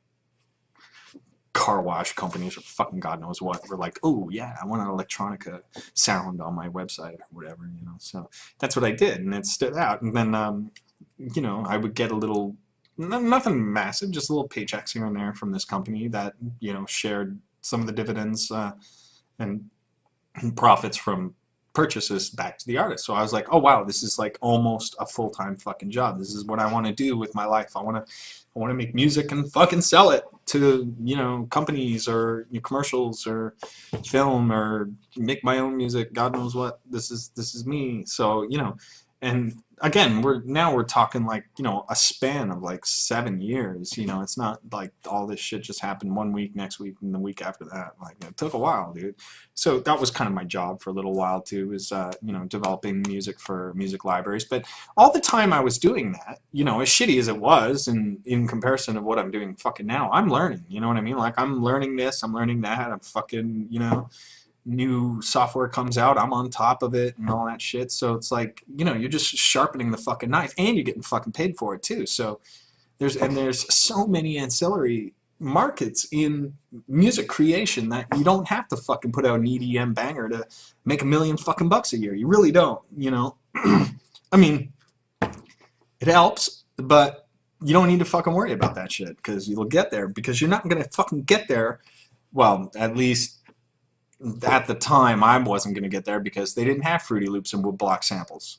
car wash companies or fucking God knows what were like, oh yeah, I want an electronica sound on my website or whatever, you know. So that's what I did, and it stood out. And then, you know, I would get a little, nothing massive, just little paychecks here and there from this company that, you know, shared some of the dividends and profits from purchases back to the artist. So I was like, oh wow, this is like almost a full-time fucking job. This is what I want to do with my life. I want to make music and fucking sell it to, you know, companies or, you know, commercials or film, or make my own music. God knows what. This is me. So, you know, and again, we're talking like, you know, a span of like 7 years. You know, it's not like all this shit just happened one week, next week, and the week after that. Like, it took a while, dude. So that was kind of my job for a little while too, is you know, developing music for music libraries. But all the time I was doing that, you know, as shitty as it was, and in comparison of what I'm doing fucking now, I'm learning. You know what I mean? Like, I'm learning this, I'm learning that. I'm fucking, you know, new software comes out, I'm on top of it and all that shit. So it's like, you know, you're just sharpening the fucking knife, and you're getting fucking paid for it too. So there's so many ancillary markets in music creation that you don't have to fucking put out an EDM banger to make $1 million fucking bucks a year. You really don't, you know. I mean, it helps, but you don't need to fucking worry about that shit, because you'll get there, because you're not gonna fucking get there. Well, at least at the time, I wasn't going to get there, because they didn't have Fruity Loops and woodblock samples.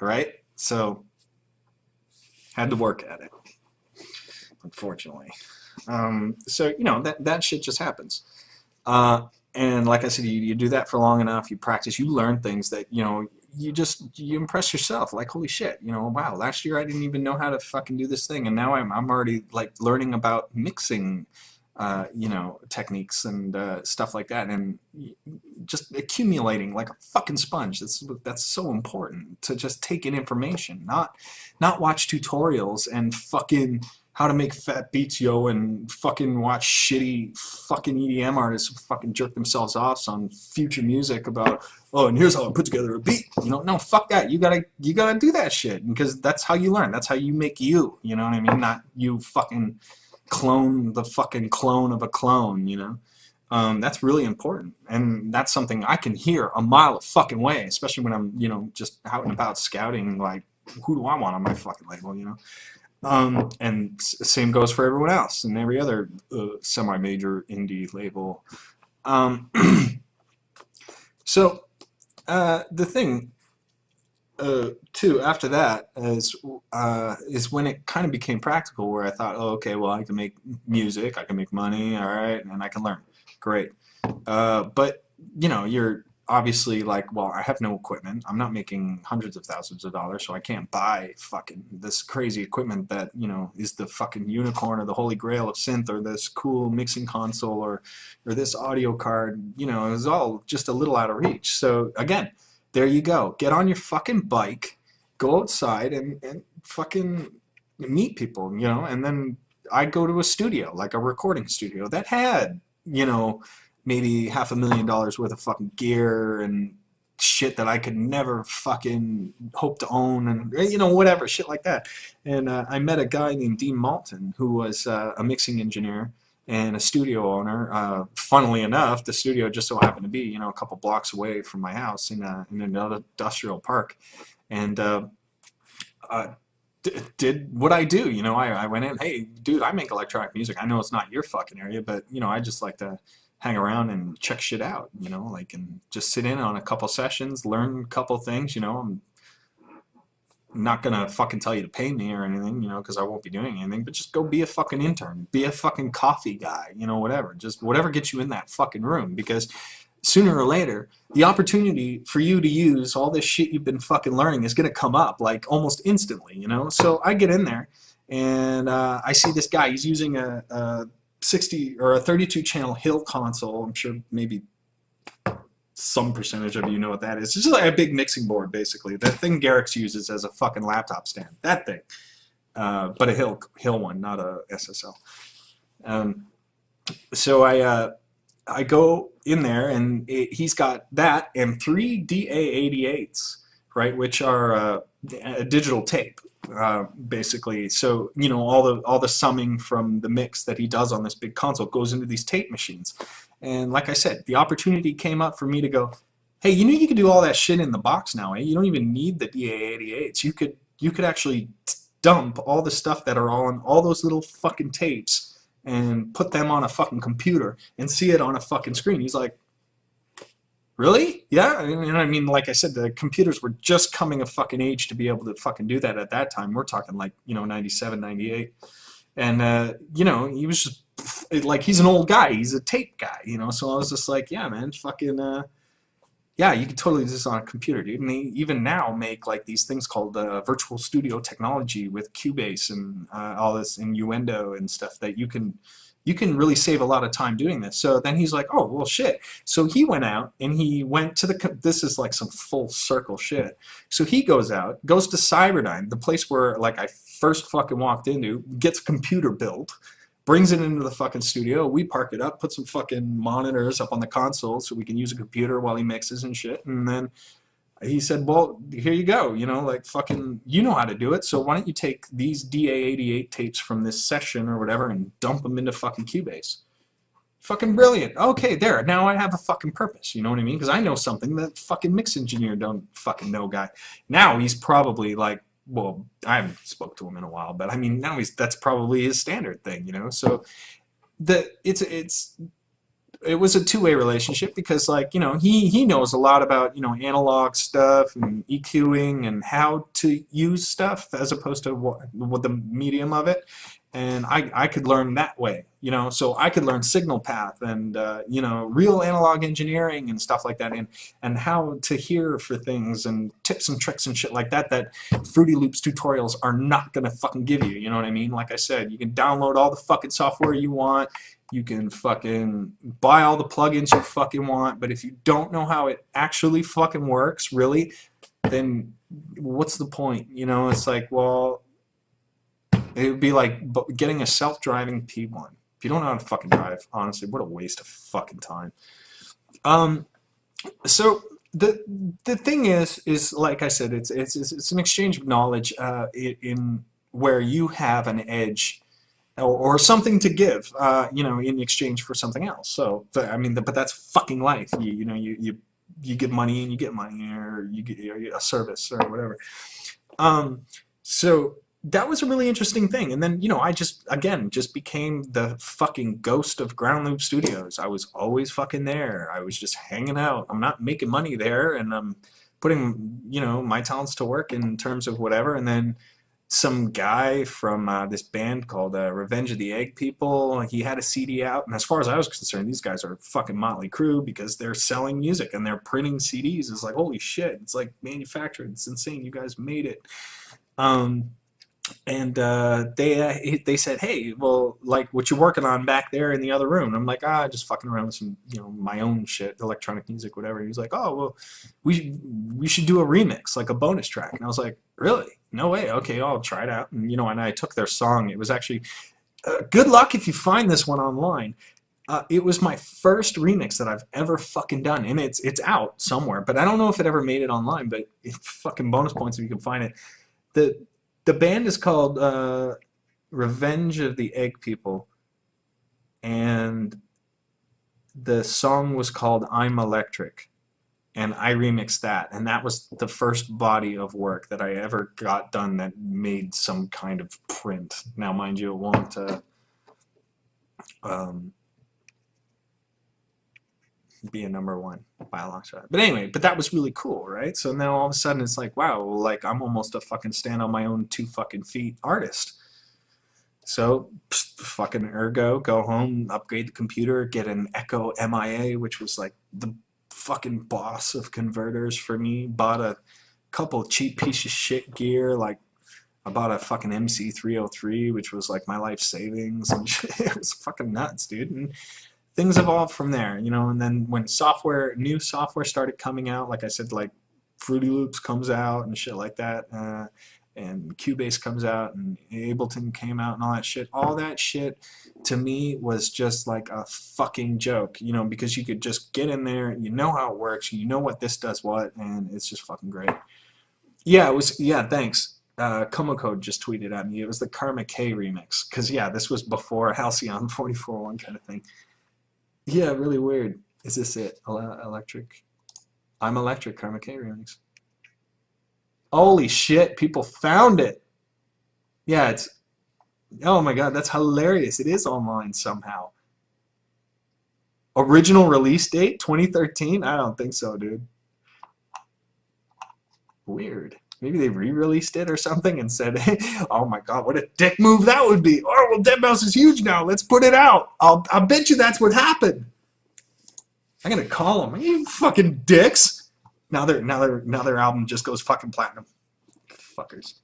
Right? So, had to work at it, unfortunately. So, you know, that shit just happens. And like I said, you do that for long enough, you practice, you learn things that, you know, you impress yourself. Like, holy shit, you know, wow, last year I didn't even know how to fucking do this thing, and now I'm already like learning about mixing you know, techniques and stuff like that, and just accumulating like a fucking sponge. That's so important, to just take in information, not watch tutorials and fucking how to make fat beats, yo, and fucking watch shitty fucking EDM artists who fucking jerk themselves off on future music about, oh, and here's how I put together a beat. You know, no, fuck that. You gotta do that shit, because that's how you learn. That's how you make you. You know what I mean? Not you fucking clone the fucking clone of a clone. You know, that's really important, and that's something I can hear a mile of fucking way, especially when I'm, you know, just out and about scouting. Like, who do I want on my fucking label? You know. And same goes for everyone else and every other semi-major indie label. So the thing too after that is when it kind of became practical, where I thought, oh, okay, well, I can make music, I can make money, all right, and I can learn. Great. But you know, you're obviously like, well, I have no equipment. I'm not making hundreds of thousands of dollars, so I can't buy fucking this crazy equipment that, you know, is the fucking unicorn or the holy grail of synth, or this cool mixing console, or this audio card. You know, it was all just a little out of reach. So again, there you go. Get on your fucking bike, go outside and fucking meet people, you know, and then I'd go to a studio, like a recording studio that had, you know, maybe $500,000 worth of fucking gear and shit that I could never fucking hope to own, and, you know, whatever, shit like that. And I met a guy named Dean Malton, who was a mixing engineer and a studio owner. Funnily enough, the studio just so happened to be, you know, a couple blocks away from my house in an industrial park. And did what I do, you know, I went in, hey, dude, I make electronic music. I know it's not your fucking area, but, you know, I just like to hang around and check shit out, you know, like, and just sit in on a couple sessions, learn a couple things, you know. I'm not gonna fucking tell you to pay me or anything, you know, because I won't be doing anything, but just go be a fucking intern, be a fucking coffee guy, you know, whatever. Just whatever gets you in that fucking room, because sooner or later, the opportunity for you to use all this shit you've been fucking learning is gonna come up, like, almost instantly, you know. So I get in there, and I see this guy. He's using a 60 or a 32 channel Hill console. I'm sure maybe some percentage of you know what that is. It's just like a big mixing board, basically. That thing Garrix uses as a fucking laptop stand. That thing. But a Hill one, not a SSL. So I go in there, and he's got that and 3 DA88s, right, which are a digital tape. Basically, so, you know, all the summing from the mix that he does on this big console goes into these tape machines. And like I said, the opportunity came up for me to go, hey, you know, you can do all that shit in the box now, eh? You don't even need the DA88s. You could actually dump all the stuff that are on all those little fucking tapes and put them on a fucking computer and see it on a fucking screen. He's like, really? Yeah. I mean, like I said, the computers were just coming of fucking age to be able to fucking do that at that time. We're talking like, you know, 97, 98. And, you know, he was just like, he's an old guy. He's a tape guy, you know? So I was just like, yeah, man, fucking, yeah, you can totally do this on a computer, dude. And they even now make like these things called virtual studio technology with Cubase and all this innuendo and stuff that you can really save a lot of time doing this. So then he's like, oh, well, shit. So he went out and he went to this is like some full circle shit. So he goes out, goes to Cyberdyne, the place where like I first fucking walked into, gets a computer built, brings it into the fucking studio. We park it up, put some fucking monitors up on the console so we can use a computer while he mixes and shit. And then he said, well, here you go, you know, like fucking, you know how to do it, so why don't you take these DA88 tapes from this session or whatever and dump them into fucking Cubase. Fucking brilliant. Okay, there, now I have a fucking purpose, you know what I mean? Because I know something that fucking mix engineer don't fucking know guy. Now he's probably like, well, I haven't spoke to him in a while, but I mean, now that's probably his standard thing, you know? So it was a two-way relationship, because like, you know, he knows a lot about, you know, analog stuff and EQing and how to use stuff as opposed to what the medium of it. And I could learn that way, you know, so I could learn signal path and, you know, real analog engineering and stuff like that, and how to hear for things and tips and tricks and shit like that, that Fruity Loops tutorials are not going to fucking give you, you know what I mean? Like I said, you can download all the fucking software you want, you can fucking buy all the plugins you fucking want, but if you don't know how it actually fucking works, really, then what's the point? You know, it's like, well, it would be like getting a self-driving P1. If you don't know how to fucking drive, honestly, what a waste of fucking time. So the thing is like I said, it's an exchange of knowledge in where you have an edge or something to give, you know, in exchange for something else. So, I mean, but that's fucking life. You know, you give money and you get money, or you get a service or whatever. So that was a really interesting thing. And then, you know, I just became the fucking ghost of Ground Loop Studios. I was always fucking there. I was just hanging out. I'm not making money there, and I'm putting, you know, my talents to work in terms of whatever. And then some guy from this band called Revenge of the Egg People, he had a CD out, and as far as I was concerned, these guys are fucking Motley Crue because they're selling music and they're printing CDs. It's like, holy shit, it's like manufactured. It's insane. You guys made it. And they said, hey, well, like, what you working on back there in the other room? And I'm like, just fucking around with some, you know, my own shit, electronic music, whatever. And he was like, oh, well, we should do a remix, like a bonus track. And I was like, really? No way. Okay, I'll try it out. And, you know, and I took their song. It was actually, good luck if you find this one online. It was my first remix that I've ever fucking done, and it's out somewhere, but I don't know if it ever made it online, but it's fucking bonus points if you can find it. The band is called Revenge of the Egg People, and the song was called I'm Electric, and I remixed that, and that was the first body of work that I ever got done that made some kind of print. Now, mind you, it won't be a #1 by a long shot. But anyway, but that was really cool, right? So now all of a sudden it's like, wow, like I'm almost a fucking stand on my own 2 fucking feet artist. So fucking ergo, go home, upgrade the computer, get an Echo MIA, which was like the fucking boss of converters for me. Bought a couple cheap piece of shit gear, like I bought a fucking MC303, which was like my life savings, and shit. It was fucking nuts, dude. And things evolved from there, you know, and then when new software started coming out, like I said, like Fruity Loops comes out and shit like that, and Cubase comes out, and Ableton came out and all that shit to me was just like a fucking joke, you know, because you could just get in there, you know how it works, you know what this does what, and it's just fucking great. Yeah, it was, yeah, thanks. Komoko just tweeted at me. It was the Karma K remix, because, yeah, this was before Halcyon 44.1 kind of thing. Yeah, really weird. Is this it? Electric? I'm Electric, Karma K remix. Holy shit, people found it. Yeah, it's... Oh my god, that's hilarious. It is online somehow. Original release date, 2013? I don't think so, dude. Weird. Maybe they re-released it or something and said, hey, oh my god, what a dick move that would be. Oh, well, Deadmau5 is huge now. Let's put it out. I'll bet you that's what happened. I'm gonna call them. You fucking dicks. Now their album just goes fucking platinum. Fuckers.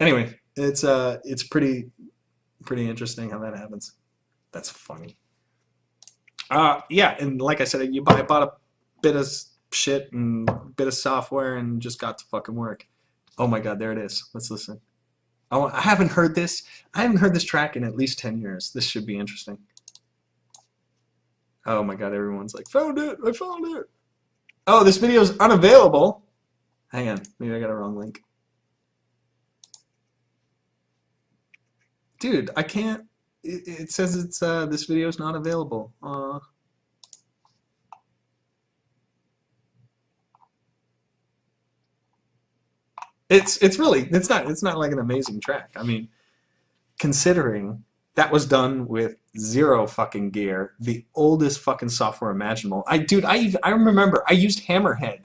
Anyway, it's pretty interesting how that happens. That's funny. Yeah, and like I said, I bought a bit of shit and a bit of software and just got to fucking work. Oh my god, there it is. Let's listen. Oh, I haven't heard this. I haven't heard this track in at least 10 years. This should be interesting. Oh my god, everyone's like, found it! I found it! Oh, this video is unavailable. Hang on, maybe I got a wrong link. Dude, I can't. It says it's this video is not available. It's not like an amazing track. I mean, considering that was done with 0 fucking gear, the oldest fucking software imaginable. I remember I used Hammerhead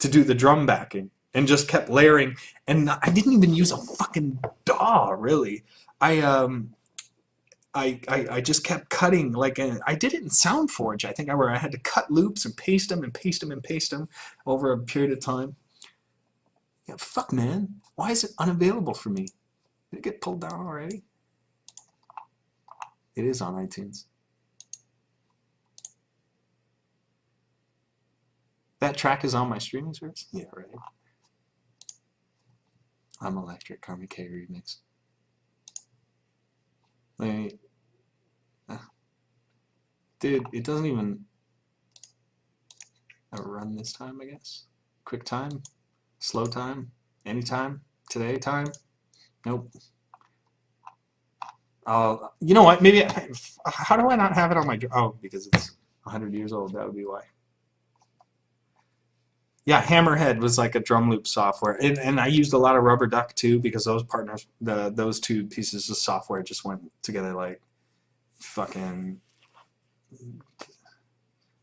to do the drum backing. and just kept layering. And I didn't even use a fucking DAW, really. I just kept cutting, like, I did it in SoundForge, I think, where I had to cut loops and paste them and paste them and paste them over a period of time. Yeah, fuck, man. Why is it unavailable for me? Did it get pulled down already? It is on iTunes. That track is on my streaming service? Yeah, right. I'm Electric, Karma K remix. Like, dude, it doesn't even run this time, I guess. Quick time, slow time, anytime, today time. Nope. You know what? Maybe. How do I not have it on my? Oh, because it's 100 years old. That would be why. Yeah, Hammerhead was like a drum loop software, and I used a lot of Rubber Duck too because those partners, those two pieces of software just went together like fucking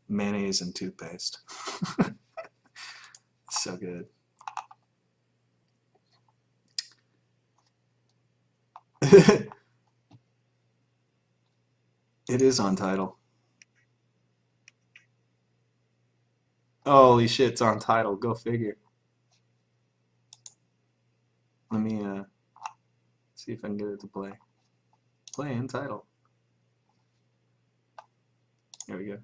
mayonnaise and toothpaste. So good. It is on Tidal. Holy shit, it's on Tidal. Go figure. Let me see if I can get it to play. Play in Tidal. There we go.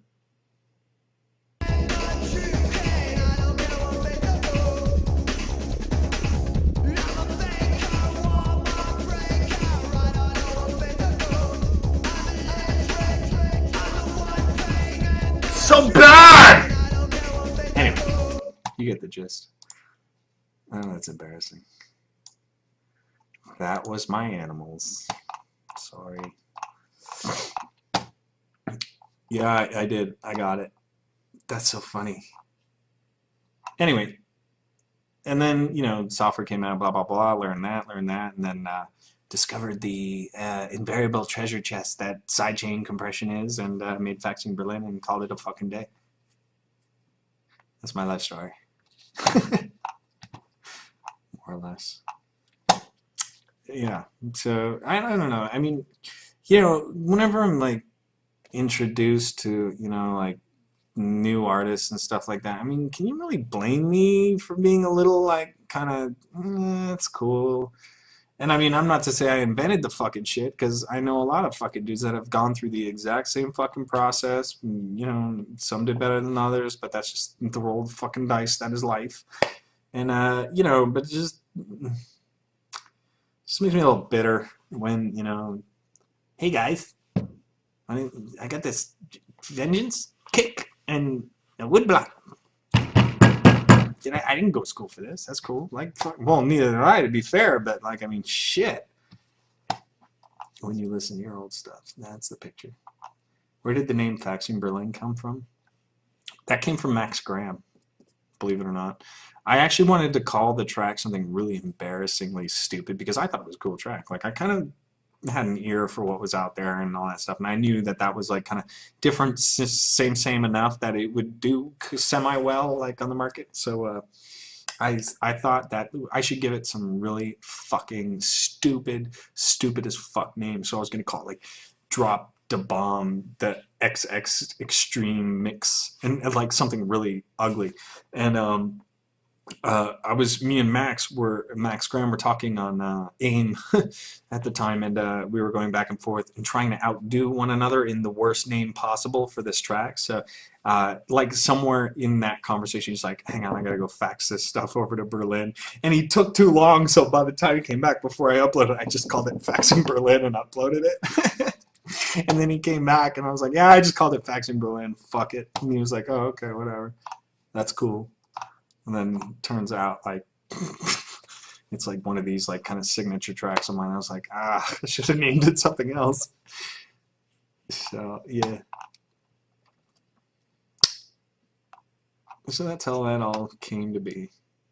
So bad! Anyway, you get the gist. Oh, that's embarrassing. That was my animals. Sorry. Yeah, I did. I got it. That's so funny. Anyway, and then, you know, software came out, blah, blah, blah, learn that, and then discovered the invariable treasure chest that sidechain compression is, and made Faxing Berlin and called it a fucking day. That's my life story. More or less. Yeah, so I don't know. I mean, you know, whenever I'm like introduced to, you know, like new artists and stuff like that, I mean, can you really blame me for being a little like kind of, it's cool. And I mean, I'm not to say I invented the fucking shit, because I know a lot of fucking dudes that have gone through the exact same fucking process. You know, some did better than others, but that's just the roll of fucking dice. That is life. And, you know, but just makes me a little bitter when, you know, hey guys, I got this vengeance kick and a woodblock. I didn't go to school for this. That's cool. Like, well, neither did I, to be fair, but like, I mean, shit. When you listen to your old stuff, that's the picture. Where did the name Faxing Berlin come from? That came from Max Graham, believe it or not. I actually wanted to call the track something really embarrassingly stupid because I thought it was a cool track. Like, I kind of had an ear for what was out there and all that stuff, and I knew that that was like kind of different, same enough that it would do semi well like on the market. So I thought that I should give it some really fucking stupid as fuck name. So I was gonna call it like Drop the Bomb, the XX Extreme Mix, and like something really ugly. And me and Max Graham were talking on AIM at the time, and we were going back and forth and trying to outdo one another in the worst name possible for this track. So like somewhere in that conversation, he's like, hang on, I gotta go fax this stuff over to Berlin. And he took too long, so by the time he came back, before I uploaded it, I just called it Faxing Berlin and uploaded it. And then he came back and I was like, yeah, I just called it Faxing Berlin, fuck it. And he was like, oh, okay, whatever. That's cool. And then turns out like it's like one of these like kind of signature tracks of mine. I was like, I should have named it something else. So yeah. So that's how that all came to be.